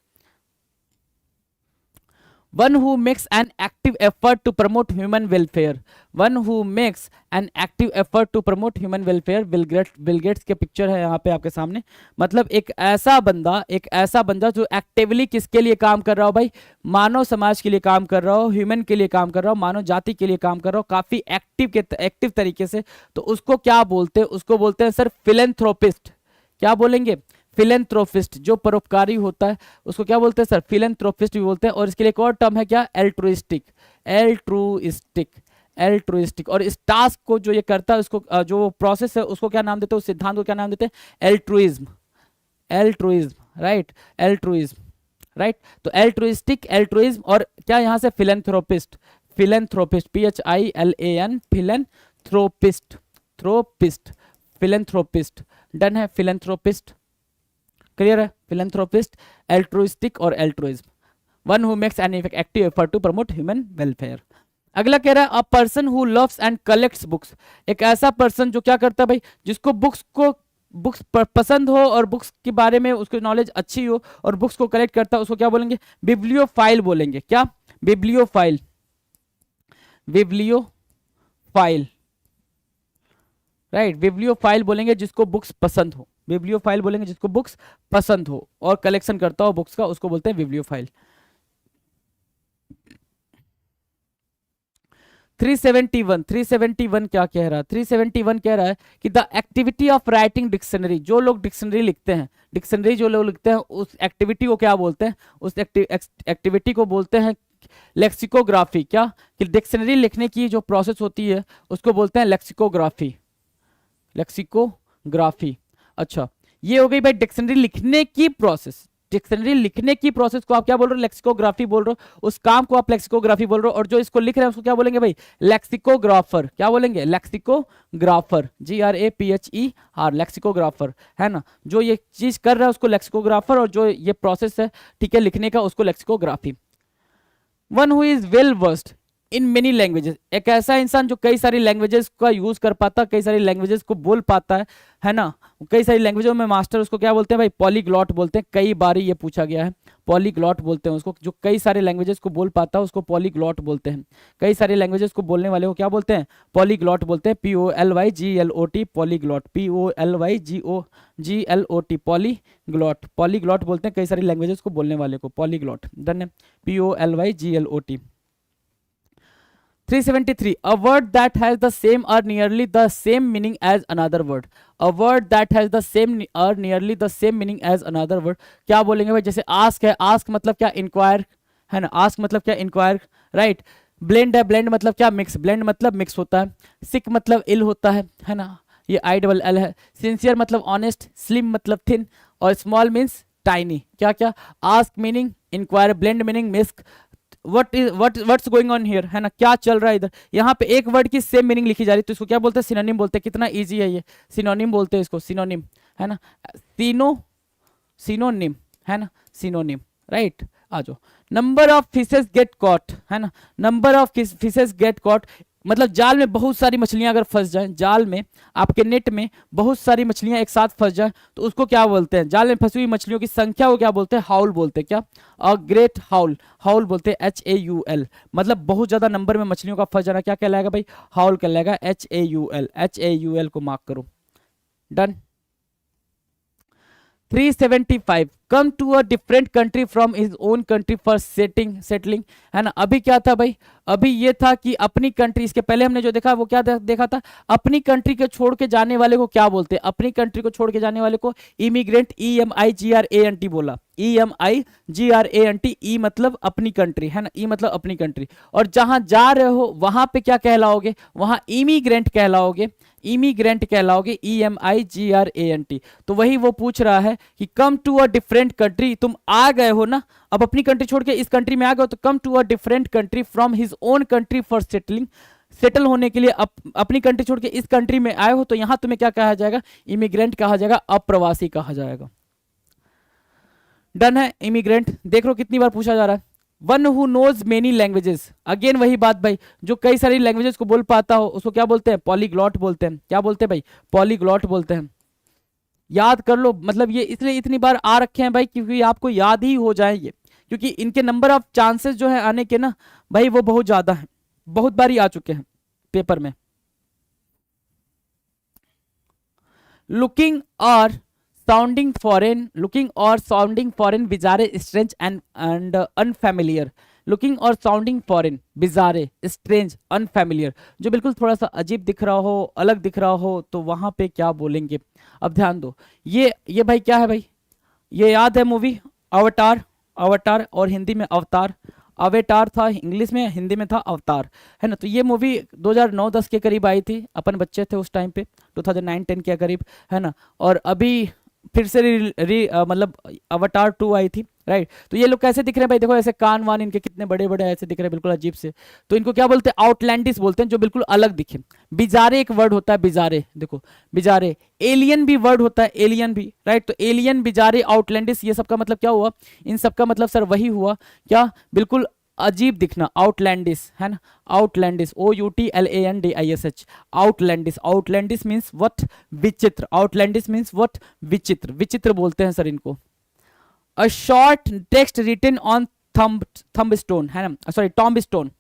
One who makes an active effort to promote human welfare, one who makes an active effort to promote human welfare, Bill Gates के पिक्चर है यहाँ पे आपके सामने। मतलब एक ऐसा बंदा जो एक्टिवली किसके लिए काम कर रहा हो भाई, मानव समाज के लिए काम कर रहा हो, ह्यूमन के लिए काम कर रहा हो, मानव जाति के लिए काम कर रहा हो, काफी एक्टिव तरीके से, तो उसको क्या बोलते हैं, उसको बोलते हैं सर फिलेंथ्रोपिस्ट। क्या बोलेंगे, फिलेंथ्रोपिस्ट, जो परोपकारी होता है उसको क्या बोलते हैं सर, फिलेंथ्रोपिस्ट भी बोलते हैं। और इसके लिए एक और टर्म है क्या, एल्ट्रुइस्टिक, एल्ट्रुइस्टिक, एल्ट्रुइस्टिक। और इस टास्क को जो ये करता है, उसको जो प्रोसेस है उसको क्या नाम देते हैं, उस सिद्धांत को क्या नाम देते हैं, altruism, altruism, right, altruism, right. तो एल्ट्रुइस्टिक, एल्ट्रुइज्म, और क्या यहाँ से फिलेंथ्रोपिस्ट, फिलेंथ्रोपिस्ट, PHILAN, फिलेंथ्रोपिस्ट, थ्रोपिस्ट, फिलेंथ्रोपिस्ट, डन है, फिलेंथ्रोपिस्ट, क्लियर है, फिलेंथ्रोपिस्ट, एल्ट्रुइस्टिक और altruism. One who makes an active effort to promote human welfare. अगला कह रहा है a person who loves and collects books, एक ऐसा पर्सन जो क्या करता है भाई, जिसको बुक्स पसंद हो और बुक्स के बारे में उसको नॉलेज अच्छी हो और बुक्स को कलेक्ट करता है, उसको क्या बोलेंगे, बिब्लियोफाइल बोलेंगे। क्या, बिब्लियोफाइल, बिब्लियोफाइल, राइट, बिब्लियोफाइल बोलेंगे जिसको बुक्स पसंद हो, बिब्लियोफाइल बोलेंगे जिसको बुक्स पसंद हो और कलेक्शन करता हो बुक्स का, उसको बोलते हैं बिब्लियोफाइल। 371 क्या कह रहा है, 371 कह रहा है कि the activity of writing dictionary, जो लोग डिक्शनरी लिखते हैं, डिक्शनरी जो लोग लिखते हैं उस एक्टिविटी को क्या बोलते हैं, उस एक्टिविटी को बोलते हैं लेक्सिकोग्राफी। क्या, कि डिक्शनरी लिखने की जो प्रोसेस होती है उसको बोलते हैं लेक्सिकोग्राफी, लेक्सिकोग्राफी। अच्छा, ये हो गई भाई डिक्शनरी लिखने की प्रोसेस, डिक्शनरी लिखने की प्रोसेस को आप क्या बोल रहे हो, लेक्सिकोग्राफी बोल रहे हो, उस काम को आप लेक्सिकोग्राफी बोल रहे हो, और जो इसको लिख रहे हैं उसको क्या बोलेंगे भाई, लेक्सिकोग्राफर। क्या बोलेंगे, लेक्सिकोग्राफर, GRAPHER, लेक्सिकोग्राफर, है ना, जो ये चीज कर रहा है उसको लेक्सिकोग्राफर, और जो ये प्रोसेस है ठीक है लिखने का उसको lexicography. One who is well versed in many languages, एक ऐसा इंसान जो कई सारी लैंग्वेजेस का यूज कर पाता, कई सारी लैंग्वेजेस को बोल पाता है ना, कई सारी लैंग्वेजों में मास्टर, उसको क्या बोलते हैं भाई, पॉलीग्लॉट बोलते हैं। कई बार ये पूछा गया है, पॉलीग्लॉट बोलते हैं उसको, जो कई सारे लैंग्वेजेस को बोल पाता है उसको पॉलीग्लॉट बोलते हैं। कई सारे लैंग्वेजेस को बोलने वाले को क्या बोलते हैं, पॉलीग्लॉट बोलते हैं, POLYGLOT, polyglot, POLYGLOT, polyglot, polyglot बोलते हैं कई सारी लैंग्वेजेस को बोलने वाले को, पॉलीग्लॉट, डन है, POLYGLOT। 373 a word that has the same or nearly the same meaning as another word, a word that has the same or nearly the same meaning as another word। क्या बोलेंगे भाई, जैसे ask है, ask मतलब क्या, inquire, है ना, ask मतलब क्या, inquire, राइट। blend है, blend मतलब क्या, mix, blend मतलब mix होता है। sick मतलब ill होता है ना, ये ILL है। sincere मतलब honest, slim मतलब thin, और small means tiny। क्या क्या, ask meaning inquire, blend meaning mix, what's going on here, है ना, क्या चल रहा है इधर। यहाँ पे एक वर्ड की सेम मीनिंग लिखी जा रही है तो इसको क्या बोलते हैं, सिनोनिम बोलते हैं। कितना इजी है ये, सिनोनिम बोलते हैं इसको, सिनोनिम, है ना, सिनोनिम, है ना, सिनोनिम, राइट। आ जाओ, number of fishes get caught, है ना, number of fishes get caught मतलब जाल में बहुत सारी मछलियां अगर फंस जाएं, जाल में आपके नेट में बहुत सारी मछलियां एक साथ फंस जाएं तो उसको क्या बोलते हैं, जाल में फंसी हुई मछलियों की संख्या को क्या बोलते हैं, हाउल बोलते हैं। क्या, अ ग्रेट हाउल, हाउल बोलते हैं, HAUL, मतलब बहुत ज्यादा नंबर में मछलियों का फंस जाना क्या कहलाएगा भाई, हाउल कहलाएगा, HAUL, HAUL को मार्क करो, done. 375 come to a different country from his own country for settling, है ना। अभी क्या था भाई, अभी ये था कि अपनी कंट्री, इसके पहले हमने जो देखा वो क्या देखा था, अपनी कंट्री को छोड़ के जाने वाले को क्या बोलते हैं, अपनी कंट्री को छोड़ के जाने वाले को इमिग्रेंट, EMIGRANT बोला, EMIGRANT, ई मतलब अपनी कंट्री, है ना, ई मतलब अपनी कंट्री। और जहां जा रहे हो वहां पे क्या कहलाओगे, वहां इमिग्रेंट कहलाओगे, इमिग्रेंट कहलाओगे, EMIGRANT। तो वही वो पूछ रहा है कि come to a different different country, तुम आ गए हो ना, अब अपनी कंट्री छोड़ के इस कंट्री में आ गए हो, तो come to a different country from his own country for settling, settle होने के लिए अपनी कंट्री छोड़ के इस कंट्री में आए हो, तो यहां तुम्हें क्या कहा जाएगा, इमिग्रेंट कहा जाएगा, अप्रवासी कहा जाएगा। डन है। इमिग्रेंट देख लो कितनी बार पूछा जा रहा है। One who knows many languages, again वही बात भाई, जो कई सारी लैंग्वेजेस को बोल पाता हो उसको क्या बोलते हैं, पॉलीग्लॉट बोलते हैं। क्या बोलते हैं भाई, पॉलीग्लॉट बोलते हैं। याद कर लो, मतलब ये इसलिए इतनी बार आ रखे हैं भाई क्योंकि आपको याद ही हो जाएंगे, क्योंकि इनके नंबर ऑफ चांसेस जो है आने के ना भाई वो बहुत ज्यादा है, बहुत बार ही आ चुके हैं पेपर में। लुकिंग और sounding foreign, looking or sounding foreign, bizarre, strange and unfamiliar, looking और sounding foreign, bizarre, strange, unfamiliar, जो बिल्कुल थोड़ा सा अजीब दिख रहा हो, अलग दिख रहा हो, तो वहां पे क्या बोलेंगे। अब ध्यान दो, ये भाई क्या है भाई, ये याद है मूवी अवतार, अवतार और हिंदी में अवतार, अवेटार था इंग्लिश में, हिंदी में था अवतार, है ना। तो ये मूवी 2009-10 के करीब आई थी, अपन बच्चे थे उस टाइम पे, 2009-10 के करीब, है ना। और अभी फिर से मतलब अवतार 2 आई थी, राइट। तो ये लोग कैसे दिख रहे हैं भाई, देखो ऐसे कान वान इनके कितने बड़े बड़े ऐसे दिख रहे हैं, बिल्कुल अजीब से। तो इनको क्या बोलते हैं, आउटलैंडिस बोलते हैं, जो बिल्कुल अलग दिखे। बिजारे एक वर्ड होता है, बिजारे, देखो बिजारे। एलियन भी वर्ड होता है, एलियन भी, राइट। तो एलियन, बिजारे, आउटलैंडिस, ये सबका मतलब क्या हुआ, इन सबका मतलब सर वही हुआ क्या, बिल्कुल अजीब दिखना, आउटलैंडिस, है ना। आउटलैंडिस, OUTLANDISH, आउटलैंडिस। आउटलैंडिस मीन्स व्हाट, विचित्र। आउटलैंडिस मीन्स व्हाट, विचित्र, विचित्र बोलते हैं सर इनको। A short text written on thumb stone, है ना, sorry tomb stone.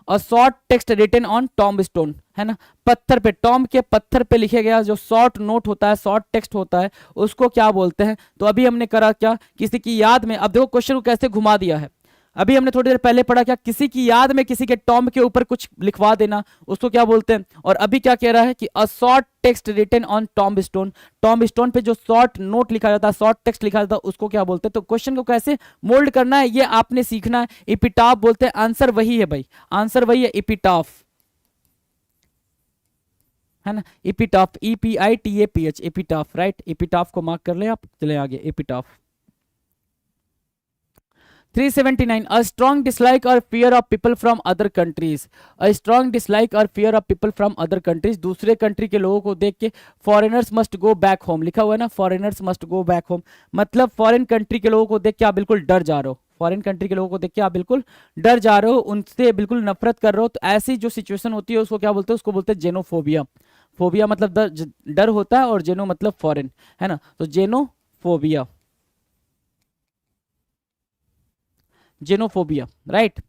A short text written on tomb stone, है ना, पत्थर पे, टॉम्ब के पत्थर पे लिखे गया जो शॉर्ट नोट होता है, शॉर्ट टेक्स्ट होता है, उसको क्या बोलते हैं। तो अभी हमने करा क्या, किसी की याद में, अब देखो क्वेश्चन को कैसे घुमा दिया है। अभी हमने थोड़ी देर पहले पढ़ा क्या, किसी की याद में किसी के टॉम्ब के ऊपर कुछ लिखवा देना, उसको क्या बोलते हैं। और अभी क्या कह रहा है कि a short text written on tomb stone, tomb stone पे जो शॉर्ट नोट लिखा जाता है, शॉर्ट टेक्स्ट लिखा जाता है, उसको क्या बोलते हैं। तो क्वेश्चन को कैसे मोल्ड करना है ये आपने सीखना है। एपिटाफ बोलते हैं, आंसर वही है भाई, आंसर वही है, एपिटाफ, है ना। Epitaph, EPITAPH, epitaph, right. Epitaph को मार्क कर ले आप, चले आगे, epitaph. 379, a strong dislike or fear of people from other countries, a strong dislike or fear of people from other countries, दूसरे कंट्री के लोगों को देख के foreigners must go back home लिखा हुआ है ना, foreigners must go back home, मतलब फॉरेन कंट्री के लोगों को देख के आप बिल्कुल डर जा रहे हो, फॉरेन कंट्री के लोगों को देख के आप बिल्कुल डर जा रहे हो, उनसे बिल्कुल नफरत कर रहे हो। तो ऐसी जो सिचुएशन होती है उसको क्या बोलते हैं, उसको बोलते हैं जेनोफोबिया। फोबिया मतलब डर होता है, और जेनो मतलब फॉरेन, है ना। तो xenophobia, xenophobia, right.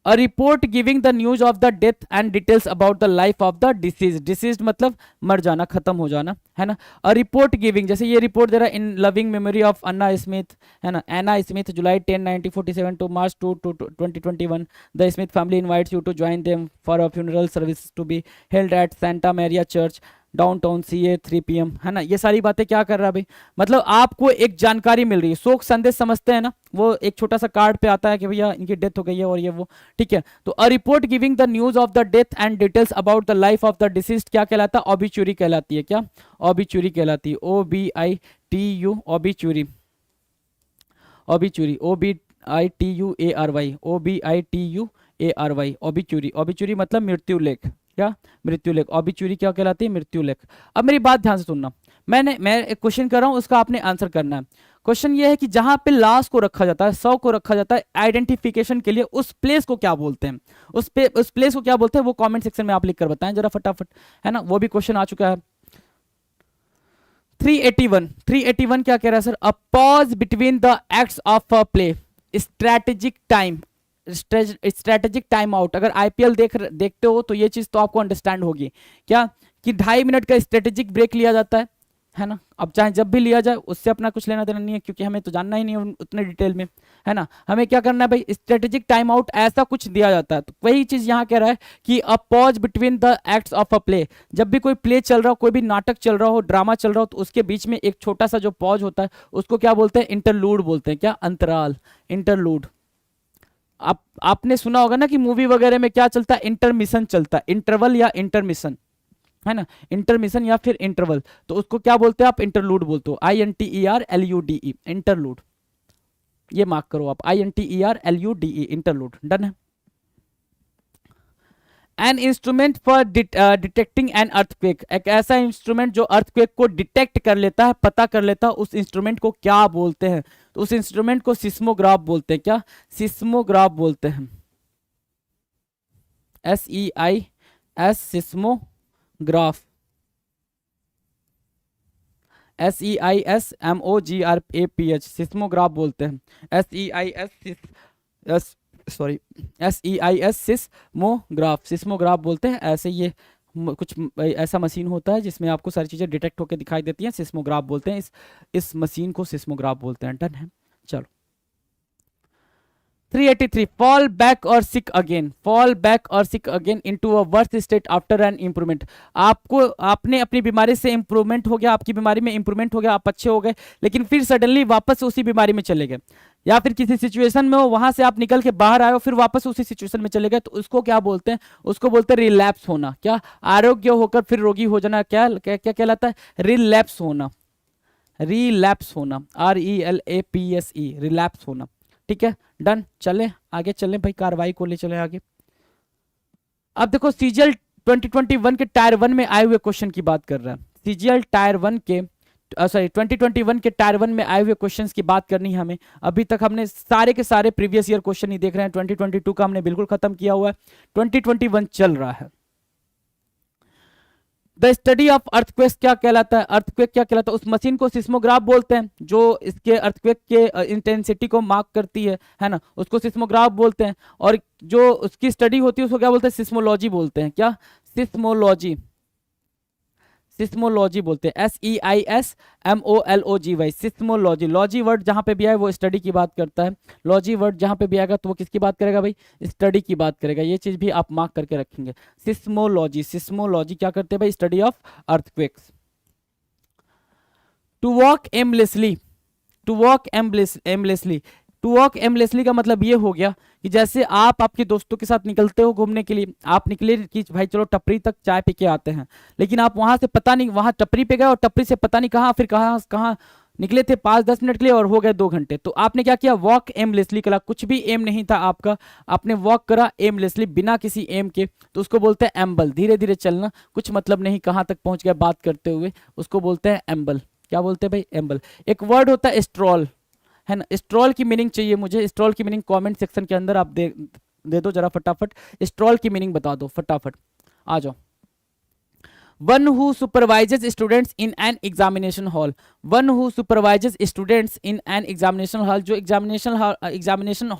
A report giving the news of the death and details about the life of the disease, disease मतलब मर जाना, खत्म हो जाना, है ना। अ रिपोर्ट गिविंग, जैसे ये रिपोर्ट दे रहा है, in loving memory of Anna Smith, है ना, Anna Smith, July 10 1947 to March 2 2021, the Smith family invites you to join them for a funeral service to be held at Santa Maria church downtown CA 3 PM, है ना। ये सारी बातें क्या कर रहा है भाई, मतलब आपको एक जानकारी मिल रही है, शोक संदेश समझते हैं ना, वो एक छोटा सा कार्ड पे आता है कि भैया इनकी डेथ हो गई है और ये वो, ठीक है। तो a report giving the news of the death and details about the life of the deceased क्या कहलाता है, ऑबिचुरी कहलाती है। क्या, ऑबिचुरी कहलाती है, OBITU, obituary, obituary, OBITUARY, OBITUARY, obituary. Obituary मतलब मृत्यु लेख, क्या, मृत्यु लेख। ऑबिचुरी क्या कहलाती है, मृत्यु लेख। अब मेरी बात ध्यान से सुनना, मैं एक क्वेश्चन कर रहा हूं, उसका आपने आंसर करना है। क्वेश्चन ये है कि जहां पे लाश को रखा जाता है, शव को रखा जाता है आइडेंटिफिकेशन के लिए, उस प्लेस को क्या बोलते हैं, उस प्लेस को क्या बोलते हैं, वो कमेंट सेक्शन में आप लिख कर बताएं जरा फटाफट, है ना। वो भी क्वेश्चन आ चुका है। 381 क्या कह रहा है sir, a pause between the acts of a play, strategic time, strategic time out. अगर IPL देखते हो तो ये चीज तो आपको अंडरस्टैंड होगी, क्या कि 2.5 मिनट का स्ट्रेटेजिक ब्रेक लिया जाता है ना। अब चाहे जब भी लिया जाए उससे अपना कुछ लेना देना नहीं है, क्योंकि हमें तो जानना ही नहीं है उतने डिटेल में, है ना। हमें क्या करना है भाई, स्ट्रेटेजिक टाइम आउट ऐसा कुछ दिया जाता है। तो वही चीज यहाँ कह रहा है कि a pause between the acts of a play, जब भी कोई प्ले चल रहा हो, कोई भी नाटक चल रहा हो, ड्रामा चल रहा हो, तो उसके बीच में एक छोटा सा जो पॉज होता है उसको क्या बोलते हैं, इंटरलूड बोलते हैं। क्या, अंतराल, इंटरलूड। आपने सुना होगा ना कि मूवी वगैरह में क्या चलता है, इंटरमिशन चलता है, इंटरवल या इंटरमिशन, है ना, इंटरमिशन या फिर इंटरवल, तो उसको क्या बोलते हैं आप, इंटरलूड बोलते हो, INTERLUDE, इंटरलूड। ये मार्क करो आप, INTERLUDE, इंटरलूड। डन है। An instrument for detecting an earthquake, एक ऐसा इंस्ट्रूमेंट जो अर्थक्वेक को डिटेक्ट कर लेता है, पता कर लेता है, उस इंस्ट्रूमेंट को क्या बोलते हैं? तो उस इंस्ट्रूमेंट को सिस्मोग्राफ बोलते हैं। क्या? सिस्मोग्राफ बोलते हैं। SEIS, seismograph. SEISMOGRAPH, सिस्मोग्राफ बोलते हैं। SEIS सिस्मोग्राफ, सिस्मोग्राफ बोलते हैं। ऐसे ये कुछ ऐसा मशीन होता है जिसमें आपको सारी चीज़ें डिटेक्ट होकर दिखाई देती हैं, सिस्मोग्राफ बोलते हैं। इस मशीन को सिस्मोग्राफ बोलते हैं। डन है। चलो 383, फॉल बैक और सिक अगेन, फॉल बैक और sick again into a worst state after an improvement. आपने अपनी बीमारी से इंप्रूवमेंट हो गया, आपकी बीमारी में इंप्रूवमेंट हो गया, आप अच्छे हो गए, लेकिन फिर सडनली वापस उसी बीमारी में चले गए, या फिर किसी सिचुएशन में हो, वहां से आप निकल के बाहर आए हो, फिर वापस उसी सिचुएशन में चले गए, तो उसको क्या बोलते हैं? उसको बोलते हैं रिलैप्स होना। क्या? आरोग्य होकर फिर रोगी हो जाना, क्या क्या, क्या कहलाता है? रिलैप्स होना। रिलैप्स होना, RELAPSE, रिलैप्स होना। ठीक है, डन। चले आगे, चलें भाई, कार्रवाई को ले चलें आगे। अब देखो CGL 2021 के टायर 1 में आए हुए क्वेश्चन की बात कर रहा है। CGL टायर 1 के 2021 के टायर 1 में आए हुए क्वेश्चंस की बात करनी है हमें। अभी तक हमने सारे के सारे प्रीवियस ईयर क्वेश्चन ही देख रहे हैं। 2022 का हमने बिल्कुल खत्म किया हुआ है, 2021 चल रहा है। द स्टडी ऑफ अर्थक्वेक क्या कहलाता है? अर्थक्वेक क्या कहलाता है? उस मशीन को सिस्मोग्राफ बोलते हैं जो इसके अर्थक्वेक के इंटेंसिटी को मार्क करती है ना, उसको सिस्मोग्राफ बोलते हैं। और जो उसकी स्टडी होती है उसको क्या बोलते हैं? सिस्मोलॉजी बोलते हैं। क्या? सिस्मोलॉजी, सिस्मोलॉजी बोलते हैं। SEISMOLOGY, seismology. लॉजी वर्ड जहां पे भी आए वो स्टडी की बात करता है। लॉजी वर्ड जहां पे भी आएगा तो वो किसकी बात करेगा भाई? स्टडी की बात करेगा। ये चीज भी आप मार्क करके रखेंगे। सिस्मोलॉजी, सिस्मोलॉजी क्या करते हैं भाई? Study of earthquakes. To walk aimlessly, to walk aimlessly, to walk aimlessly का मतलब ये हो गया कि जैसे आप आपके दोस्तों के साथ निकलते हो घूमने के लिए, आप निकले कि भाई चलो टपरी तक चाय पी के आते हैं, लेकिन आप वहां से पता नहीं, वहां टपरी पे गए और टपरी से पता नहीं कहाँ, फिर कहाँ कहाँ निकले थे 5-10 मिनट के लिए और हो गए 2 घंटे। तो आपने क्या किया? वॉक एमलेसली करा। कुछ भी एम नहीं था आपका, आपने वॉक करा एमलेसली, बिना किसी एम के, तो उसको बोलते हैं एम्बल। धीरे धीरे चलना, कुछ मतलब नहीं कहाँ तक पहुंच गया बात करते हुए, उसको बोलते हैं एम्बल। क्या बोलते हैं भाई? एम्बल। एक वर्ड होता है स्ट्रॉल, है ना। स्ट्रॉल की मीनिंग चाहिए मुझे, स्ट्रॉल की मीनिंग कमेंट सेक्शन के अंदर आप दे दो जरा फटाफट। स्ट्रॉल की मीनिंग बता दो फटाफट, आ जाओ। One who supervises students in an examination hall, one who supervises students in an examination hall, जो एग्जामिनेशन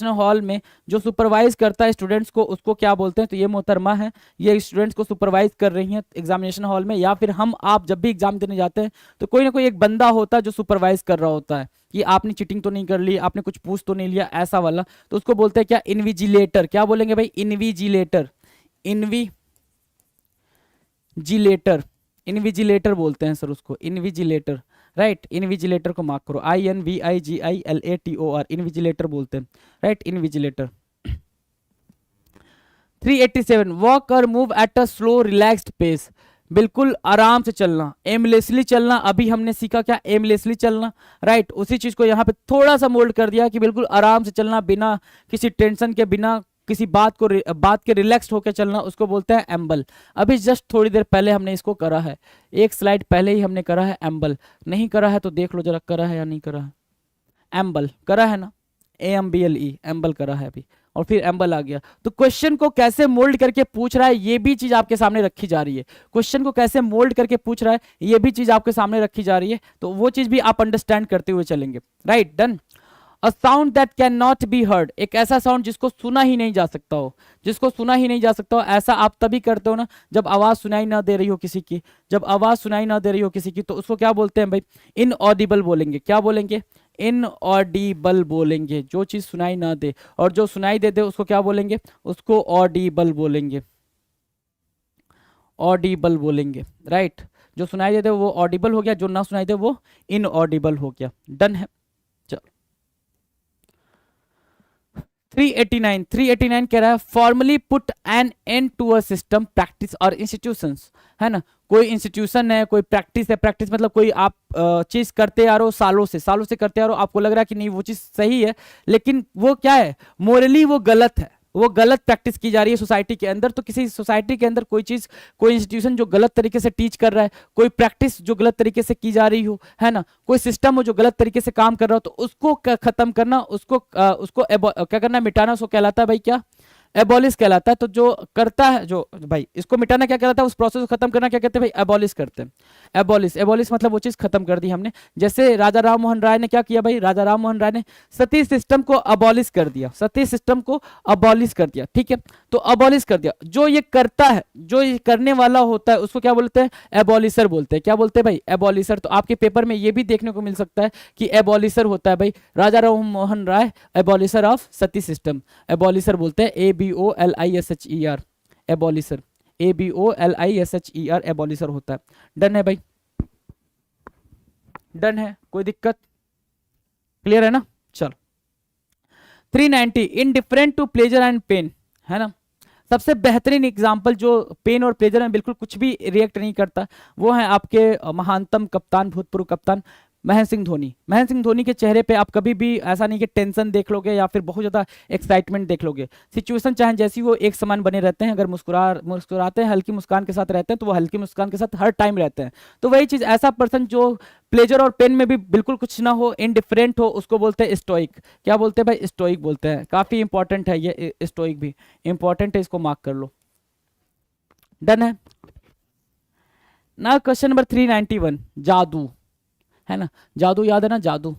हॉल में जो सुपरवाइज करता है स्टूडेंट्स को, उसको क्या बोलते हैं? तो ये मोहतरमा है, ये स्टूडेंट्स को सुपरवाइज कर रही हैं एग्जामिनेशन हॉल में। या फिर हम आप जब भी एग्जाम देने जाते हैं तो कोई ना कोई एक बंदा होता है जो सुपरवाइज कर रहा होता है कि आपने चीटिंग तो नहीं कर ली, आपने कुछ पूछ तो नहीं लिया, ऐसा वाला। तो उसको बोलते हैं क्या? इनविजिलेटर। क्या बोलेंगे भाई? इनविजिलेटर, इनविजिलेटर, इनविजिलेटर बोलते हैं सर उसको, इनविजिलेटर। राइट, इनविजिलेटर को मार्क करो, INVIGILATOR, इनविजिलेटर बोलते हैं। Right, invigilator. 387, वॉक और move at a slow relaxed pace, बिल्कुल आराम से चलना, एमलेसली चलना। अभी हमने सीखा क्या? एमलेसली चलना। राइट, उसी चीज को यहाँ पे थोड़ा सा मोल्ड कर दिया कि बिल्कुल आराम से चलना, बिना किसी टेंशन के, बिना किसी बात के रिलैक्स होकर चलना, उसको बोलते हैं एम्बल। अभी जस्ट थोड़ी देर पहले हमने इसको करा है, एक स्लाइड पहले ही हमने करा है एम्बल। नहीं करा है तो देख लो जरा, करा है या नहीं करा है? एम्बल करा है ना, AMBLE, एम्बल करा है अभी, और फिर एम्बल आ गया। तो क्वेश्चन को कैसे मोल्ड करके पूछ रहा है ये भी चीज आपके सामने रखी जा रही है। क्वेश्चन को कैसे मोल्ड करके पूछ रहा है ये भी चीज आपके सामने रखी जा रही है, तो वो चीज भी आप अंडरस्टैंड करते हुए चलेंगे। Right, done. A sound that can not be heard, एक ऐसा साउंड जिसको सुना ही नहीं जा सकता हो, जिसको सुना ही नहीं जा सकता हो। ऐसा आप तभी करते हो ना जब आवाज सुनाई ना दे रही हो किसी की, जब आवाज सुनाई ना दे रही हो किसी की, तो उसको क्या बोलते हैं भाई? इनऑडिबल बोलेंगे। क्या बोलेंगे? इनऑडिबल बोलेंगे, जो चीज सुनाई ना दे। और जो सुनाई दे दे उसको क्या बोलेंगे? उसको ऑडिबल बोलेंगे, ऑडिबल बोलेंगे। राइट, जो सुनाई दे दे वो ऑडिबल हो गया, जो ना सुनाई दे वो इनऑडिबल हो गया। डन है। चलो 389 कह रहा है formally put an end to a system practice और इंस्टीट्यूशंस, है ना। कोई इंस्टीट्यूशन है, कोई प्रैक्टिस है, प्रैक्टिस मतलब कोई आप चीज करते आ रहे हो सालों से करते आ रहे हो, आपको लग रहा है कि नहीं वो चीज सही है, लेकिन वो क्या है, मोरली वो गलत है, वो गलत प्रैक्टिस की जा रही है सोसाइटी के अंदर। तो किसी सोसाइटी के अंदर कोई चीज, कोई इंस्टीट्यूशन जो गलत तरीके से टीच कर रहा है, कोई प्रैक्टिस जो गलत तरीके से की जा रही हो, है ना, कोई सिस्टम हो जो गलत तरीके से काम कर रहा हो, तो उसको खत्म करना, उसको क्या करना, मिटाना, उसको कहलाता है भाई क्या, एबॉलिश कहलाता है। तो जो करता है, जो भाई इसको मिटाना क्या कहलाता है, उस प्रोसेस को खत्म करना क्या कहते हैं भाई, एबॉलिश करते हैं। एबॉलिश मतलब वो चीज खत्म कर दी हमने। जैसे राजा राम मोहन राय ने क्या किया भाई, राजा राम मोहन राय ने सती सिस्टम को अबॉलिश कर दिया, सती सिस्टम को अबॉलिश कर दिया, ठीक है। तो अबॉलिश कर दिया, जो ये करता है, जो ये करने वाला होता है, उसको क्या बोलते हैं, एबॉलिशर बोलते हैं। क्या बोलते हैं भाई, एबॉलिशर। तो आपके पेपर में ये भी देखने को मिल सकता है कि एबॉलिशर होता है भाई राजा Ram Mohan Roy, एबॉलिशर of Sati system, एबॉलिशर बोलते हैं, ABOLISHER, एबॉलिशर, ABOLISHER, एबॉलिशर होता है। डन है भाई, डन है, कोई दिक्कत, क्लियर है ना। चलो 390 indifferent to pleasure and pain, है ना। सबसे बेहतरीन एग्जाम्पल जो पेन और प्लेजर में बिल्कुल कुछ भी रिएक्ट नहीं करता, वो है आपके महानतम कप्तान, भूतपूर्व कप्तान महेंद्र सिंह धोनी। महेंद्र सिंह धोनी के चेहरे पे आप कभी भी ऐसा नहीं कि टेंशन देख लोगे या फिर बहुत ज़्यादा एक्साइटमेंट देख लोगे। सिचुएशन चाहे जैसी वो एक समान बने रहते हैं, अगर मुस्कुराते हैं, हल्की मुस्कान के साथ रहते हैं, तो वो हल्की मुस्कान के साथ हर टाइम रहते हैं। तो वही चीज़, ऐसा पर्सन जो प्लेजर और पेन में भी बिल्कुल कुछ ना हो, इनडिफरेंट हो, उसको बोलते हैं स्टोइक। क्या बोलते हैं भाई, स्टोइक बोलते हैं। काफ़ी इंपॉर्टेंट है ये, स्टोइक भी इंपॉर्टेंट है, इसको मार्क कर लो। डन है ना। क्वेश्चन नंबर 391, जादू, है ना। जादू याद है ना, जादू।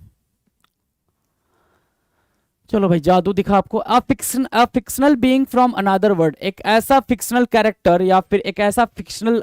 चलो भाई, जादू दिखा आपको। A fictional being from another world, एक ऐसा फिक्शनल कैरेक्टर या फिर एक ऐसा फिक्शनल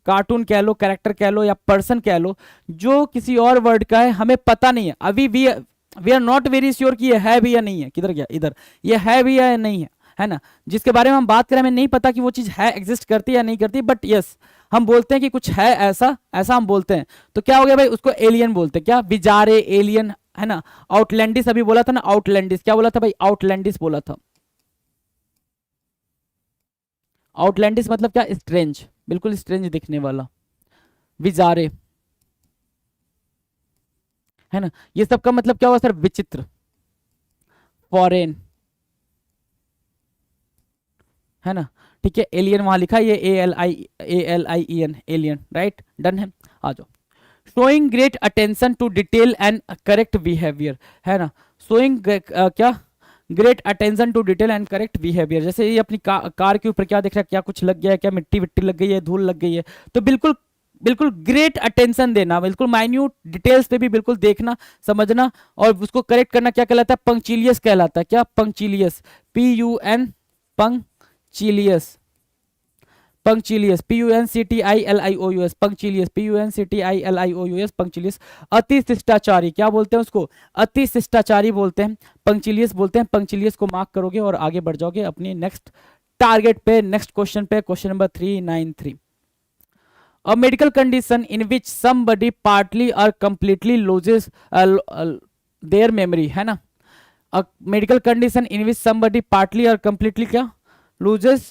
कार्टून कह लो, कैरेक्टर कह लो, या पर्सन कह लो, जो किसी और वर्ल्ड का है, हमें पता नहीं है अभी। We are not very sure कि ये है भी या नहीं है। किधर गया, इधर, ये है भी या नहीं है ना। जिसके बारे में हम बात करें, हमें नहीं पता कि वो चीज है, एग्जिस्ट करती है या नहीं करती, बट यस हम बोलते हैं कि कुछ है ऐसा, ऐसा हम बोलते हैं। तो क्या हो गया भाई, उसको एलियन बोलते हैं। क्या, बिजारे, एलियन, है ना। आउटलैंडिस अभी बोला था ना, आउटलैंडिस। क्या बोला था भाई, आउटलैंडिस बोला था। आउटलैंडिस मतलब क्या, स्ट्रेंज, बिल्कुल स्ट्रेंज दिखने वाला। विजारे, है ना। ये सब का मतलब क्या हुआ सर, विचित्र, फॉरेन, है ना। ठीक है, एलियन वहां लिखा है, ये ALIEN, एलियन, राइट। डन है, आ जाओ। Showing great attention to detail and correct behaviour, है ना। शोइंग क्या, great attention to detail and correct behaviour. जैसे ये अपनी कार के ऊपर क्या देख रहा है, क्या कुछ लग गया है, क्या मिट्टी विट्टी लग गई है, धूल लग गई है, तो बिल्कुल बिल्कुल ग्रेट अटेंशन देना, बिल्कुल माइन्यूट डिटेल्स पे भी बिल्कुल देखना, समझना, और उसको करेक्ट करना क्या कहलाता है, पंक्चुलियस कहलाता है। क्या, पंक्चुलियस, PUN, पंक्चुलियस, पंक्चुलियस, PUNCTILIOUS, पंक्चुलियस, PUNCTILIOUS, पंक्चुलियस। अति शिष्टाचारी, क्या बोलते हैं उसको, अति शिष्टाचारी बोलते हैं, पंक्चुलियस बोलते हैं। पंक्चुलियस को मार्क करोगे और आगे बढ़ जाओगे अपनी नेक्स्ट टारगेट पे, नेक्स्ट क्वेश्चन पे, question number 393। A medical condition in which somebody partly or completely loses their memory, है ना। A medical condition in which somebody partly or completely क्या, loses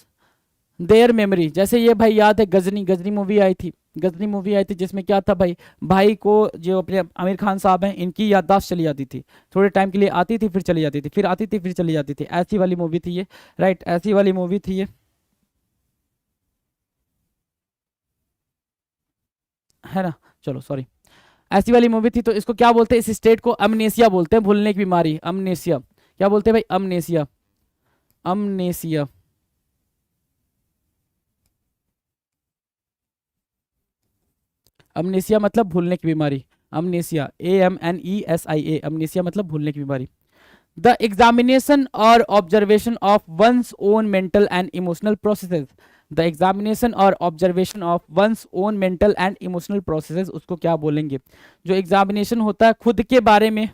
their memory। जैसे ये भाई याद है, गजनी, गजनी मूवी आई थी, गजनी मूवी आई थी, जिसमें क्या था भाई, भाई को, जो अपने आमिर खान साहब हैं, इनकी याददाश्त चली जाती थी, थोड़े टाइम के लिए आती थी, फिर चली जाती थी, फिर आती थी, फिर चली जाती थी। ऐसी वाली मूवी थी ये, राइट, ऐसी वाली मूवी थी ये, है ना। चलो सॉरी, ऐसी वाली मूवी थी। तो इसको क्या बोलते हैं, इस स्टेट को अमनेसिया बोलते हैं, भूलने की बीमारी, अमनेसिया। क्या बोलते हैं भाई, अमनेसिया, अमनेसिया, अमनेसिया मतलब भूलने की बीमारी, अमनेसिया, AMNESIA, अमनेसिया मतलब भूलने की बीमारी। द एग्जामिनेशन और observation of one's own mental and emotional processes, the examination और observation of one's own mental and emotional processes, उसको क्या बोलेंगे। जो एग्जामिनेशन होता है खुद के बारे में,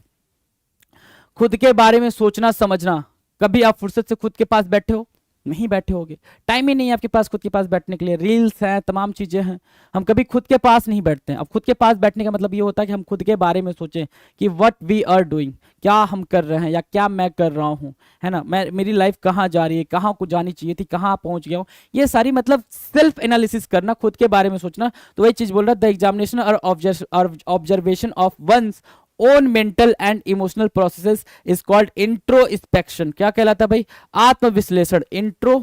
खुद के बारे में सोचना समझना। कभी आप फुर्सत से खुद के पास बैठे हो, नहीं बैठे होगे, टाइम ही नहीं है आपके पास खुद के पास बैठने के लिए, रील्स हैं, तमाम चीज़ें हैं, हम कभी खुद के पास नहीं बैठते हैं। अब खुद के पास बैठने का मतलब ये होता है कि हम खुद के बारे में सोचें कि व्हाट वी आर डूइंग, क्या हम कर रहे हैं या क्या मैं कर रहा हूँ, है ना, मेरी लाइफ कहाँ जा रही है, कहाँ को जानी चाहिए थी, कहाँ पहुँच गया हूँ, ये सारी मतलब सेल्फ एनालिसिस करना, खुद के बारे में सोचना। तो वही चीज़ बोल रहा है, द एग्जामिनेशन और observation of one's own mental and emotional processes is called introspection. क्या कहलाता है भाई? आत्मविश्लेषण, इंट्रोस्पेक्शन,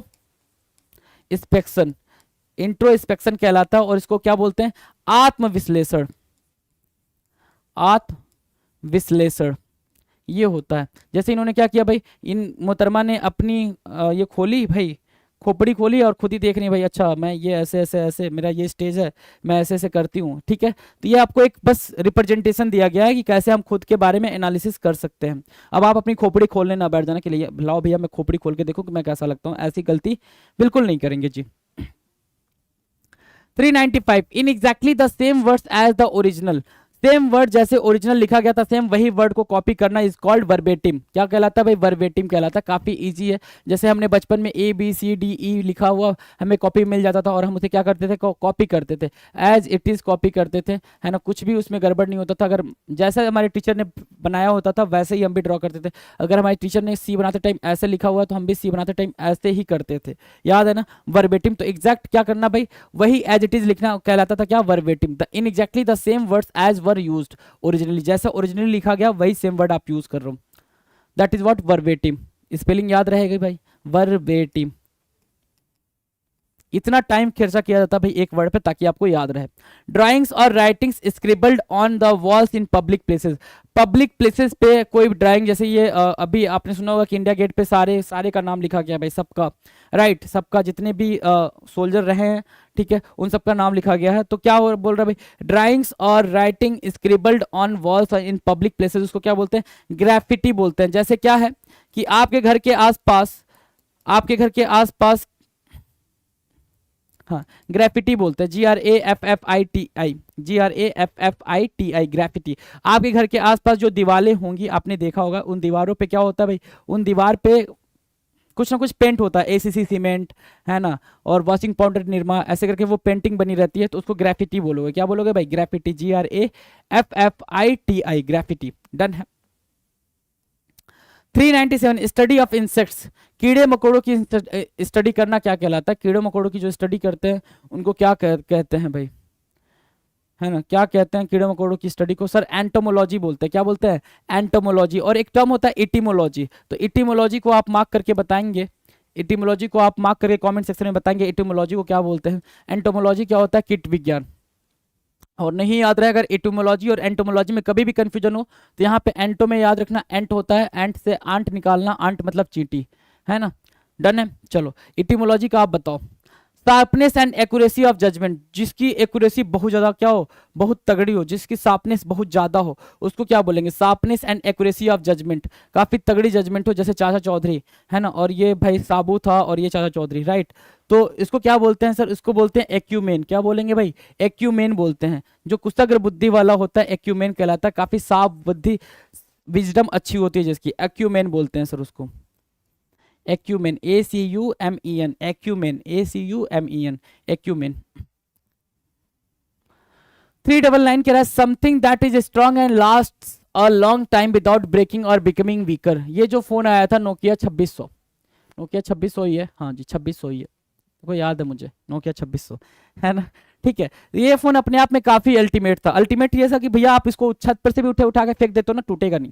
इंट्रोस्पेक्शन कहलाता है। और इसको क्या बोलते हैं? आत्मविश्लेषण, आत्मविश्लेषण ये होता है। जैसे इन्होंने क्या किया भाई, इन मोहतरमा ने अपनी ये खोली भाई, खोपड़ी खोली और खुद ही देख रही है भाई, अच्छा मैं ये ऐसे ऐसे ऐसे, मेरा ये स्टेज है, मैं ऐसे ऐसे करती हूँ, ठीक है। तो ये आपको एक बस रिप्रेजेंटेशन दिया गया है कि कैसे हम खुद के बारे में एनालिसिस कर सकते हैं। अब आप अपनी खोपड़ी खोलने ना बैठ जाना के लिए, लाओ भैया मैं खोपड़ी खोल के देखूँ कि मैं कैसा लगता हूँ, ऐसी गलती बिल्कुल नहीं करेंगे जी। 395 in exactly the same words as the original, same word जैसे ओरिजिनल लिखा गया था सेम वही वर्ड को कॉपी करना इज कॉल्ड वर्बेटिम। क्या कहलाता है भाई? वर्बेटिम कहलाता है। काफी इजी है, जैसे हमने बचपन में ABCDE लिखा हुआ हमें कॉपी मिल जाता था और हम उसे क्या करते थे? कॉपी करते थे, एज इट इज कॉपी करते थे, है ना, कुछ भी उसमें गड़बड़ नहीं होता था। अगर जैसा हमारे टीचर ने बनाया होता था वैसे ही हम भी ड्रॉ करते थे। अगर हमारे टीचर ने C बनाते टाइम ऐसे लिखा हुआ तो हम भी C बनाते टाइम ऐसे ही करते थे, याद है ना, वर्बेटिम। तो एग्जैक्ट क्या करना भाई? वही एज इट इज लिखना कहलाता था क्या? Verbatim. The in exactly the same words as were used originally, जैसा ओरिजिनली लिखा गया वही सेम वर्ड आप यूज कर रहे हो, that is what verbatim. Spelling याद रहेगी भाई, वर्बेटिम। इतना टाइम खर्चा किया जाता है भाई एक वर्ड पे ताकि आपको याद रहे। ड्राइंग्स और writings scribbled on the walls in public places, public places पे कोई ड्राइंग, जैसे ये अभी आपने सुना होगा कि इंडिया गेट पे सारे सारे का नाम लिखा गया भाई, सबका, राइट, सबका जितने भी सोल्जर रहे हैं, ठीक है, उन सबका नाम लिखा गया है। तो क्या बोल रहा है भाई? ड्राइंग्स और writing scribbled on walls in public places, उसको क्या बोलते हैं? ग्राफिटी बोलते हैं। जैसे क्या है कि आपके घर के आसपास, आपके घर के आसपास, हाँ, ग्राफिटी बोलते हैं, GRAFFITI, GRAFFITI, ग्राफिटी। आपके घर के आसपास जो दीवारें होंगी आपने देखा होगा, उन दीवारों पे क्या होता है भाई? उन दीवार पे कुछ ना कुछ पेंट होता है, ACC सीमेंट, है ना, और वॉशिंग पाउडर निरमा, ऐसे करके वो पेंटिंग बनी रहती है, तो उसको ग्राफिटी बोलोगे। क्या बोलोगे भाई? Graffiti, GRAFFITI, graffiti. डन है। 397 स्टडी ऑफ इंसेक्ट्स, कीड़े मकोड़ों की स्टडी करना क्या कहलाता है? कीड़े मकोड़ों की जो स्टडी करते हैं उनको क्या कहते हैं भाई, है ना, क्या कहते हैं कीड़े मकोड़ों की स्टडी को? सर एंटोमोलॉजी बोलते हैं। क्या बोलते हैं? एंटोमोलॉजी। और एक टर्म होता है इटिमोलॉजी, तो इटिमोलॉजी को आप मार्क करके बताएंगे, इटिमोलॉजी को आप मार्क करके कमेंट सेक्शन में बताएंगे इटिमोलॉजी को क्या बोलते हैं। एंटोमोलॉजी क्या होता है? कीट विज्ञान। और नहीं याद रहे, अगर इटोमोलॉजी और एंटोमोलॉजी में कभी भी कंफ्यूजन हो तो यहाँ पे एंटो में याद रखना, एंट होता है, एंट से आंट निकालना, आंट मतलब चींटी, है ना। डन है। चलो इटिमोलॉजी का आप बताओ। Sharpness and accuracy of judgement, जिसकी एक्यूरेसी बहुत ज्यादा क्या हो? बहुत तगड़ी हो, जिसकी शार्पनेस बहुत ज्यादा हो, उसको क्या बोलेंगे? Sharpness and accuracy of judgement, काफी तगड़ी जजमेंट हो, जैसे चाचा चौधरी, है ना, और ये भाई साबू था और ये चाचा चौधरी, राइट। तो इसको क्या बोलते हैं सर? इसको बोलते हैं एक्यूमेन। क्या बोलेंगे भाई? एक्यूमेन बोलते हैं। जो कुशग्र बुद्धि वाला होता है एक्यूमेन कहलाता है, काफी साफ बुद्धि, विजडम अच्छी होती है जिसकी, एक्यूमेन बोलते हैं सर उसको। Acumen, ACUMEN, acumen, ACUMEN, acumen. 399 कह रहा है something that is strong and last a long time without breaking और बिकमिंग वीकर। ये जो फोन आया था नोकिया 2600, नोकिया 2600 ही है, हाँ जी 2600 ही है, को याद है मुझे, नोकिया 2600, है ना, ठीक है। ये फोन अपने आप में काफी अल्टीमेट था। अल्टीमेट ये था कि भैया आप इसको छत पर से भी उठा के फेंक देते हो ना, टूटेगा नहीं,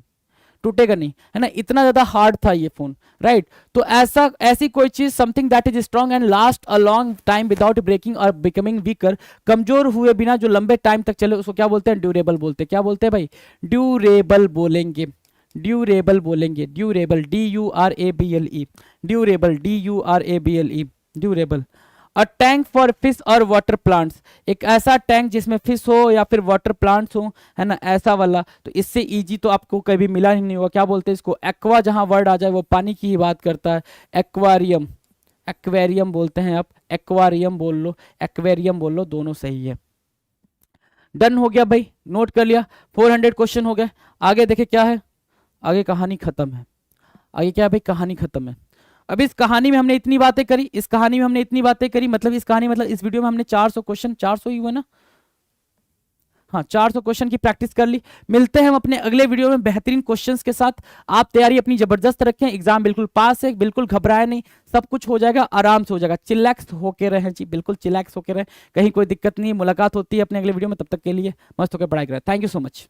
टूटेगा नहीं, है ना, इतना ज्यादा हार्ड था ये फोन, राइट। तो ऐसी कोई चीज, something that is strong and last a long time without breaking और बिकमिंग वीकर, कमजोर हुए बिना जो लंबे टाइम तक चले, उसको क्या बोलते हैं? ड्यूरेबल बोलते हैं। क्या बोलते हैं भाई? ड्यूरेबल बोलेंगे, ड्यूरेबल बोलेंगे, durable, DURABLE, durable, DURABLE, durable. A tank for fish और वाटर प्लांट्स, एक ऐसा टैंक जिसमें फिश हो या फिर वाटर प्लांट्स हो, है ना, ऐसा वाला। तो इससे इजी तो आपको कभी मिला ही नहीं होगा। क्या बोलते हैं इसको? एक्वा, जहां वर्ड आ जाए वो पानी की ही बात करता है। एक्वारियम, एक्वेरियम बोलते हैं आप, एक्वारियम बोल लो, एक्वेरियम बोल लो, दोनों सही है। डन हो गया भाई, नोट कर लिया, 400 क्वेश्चन हो गए। आगे देखे क्या है, आगे कहानी खत्म है। आगे क्या है भाई? कहानी खत्म है। अब इस कहानी में हमने इतनी बातें करी, इस कहानी में हमने इतनी बातें करी, मतलब इस कहानी मतलब इस वीडियो में हमने 400 क्वेश्चन, 400 ही हुआ ना, हाँ 400 क्वेश्चन की प्रैक्टिस कर ली। मिलते हैं हम अपने अगले वीडियो में बेहतरीन क्वेश्चंस के साथ। आप तैयारी अपनी जबरदस्त रखें, एग्जाम बिल्कुल पास है, बिल्कुल घबराए नहीं, सब कुछ हो जाएगा, आराम से हो जाएगा, चिलैक्स होके रहें जी, बिल्कुल चिलैक्स होके रहें, कहीं कोई दिक्कत नहीं। मुलाकात होती है अपने अगले वीडियो में, तब तक के लिए मस्त होकर पढ़ाई करें। Thank you so much.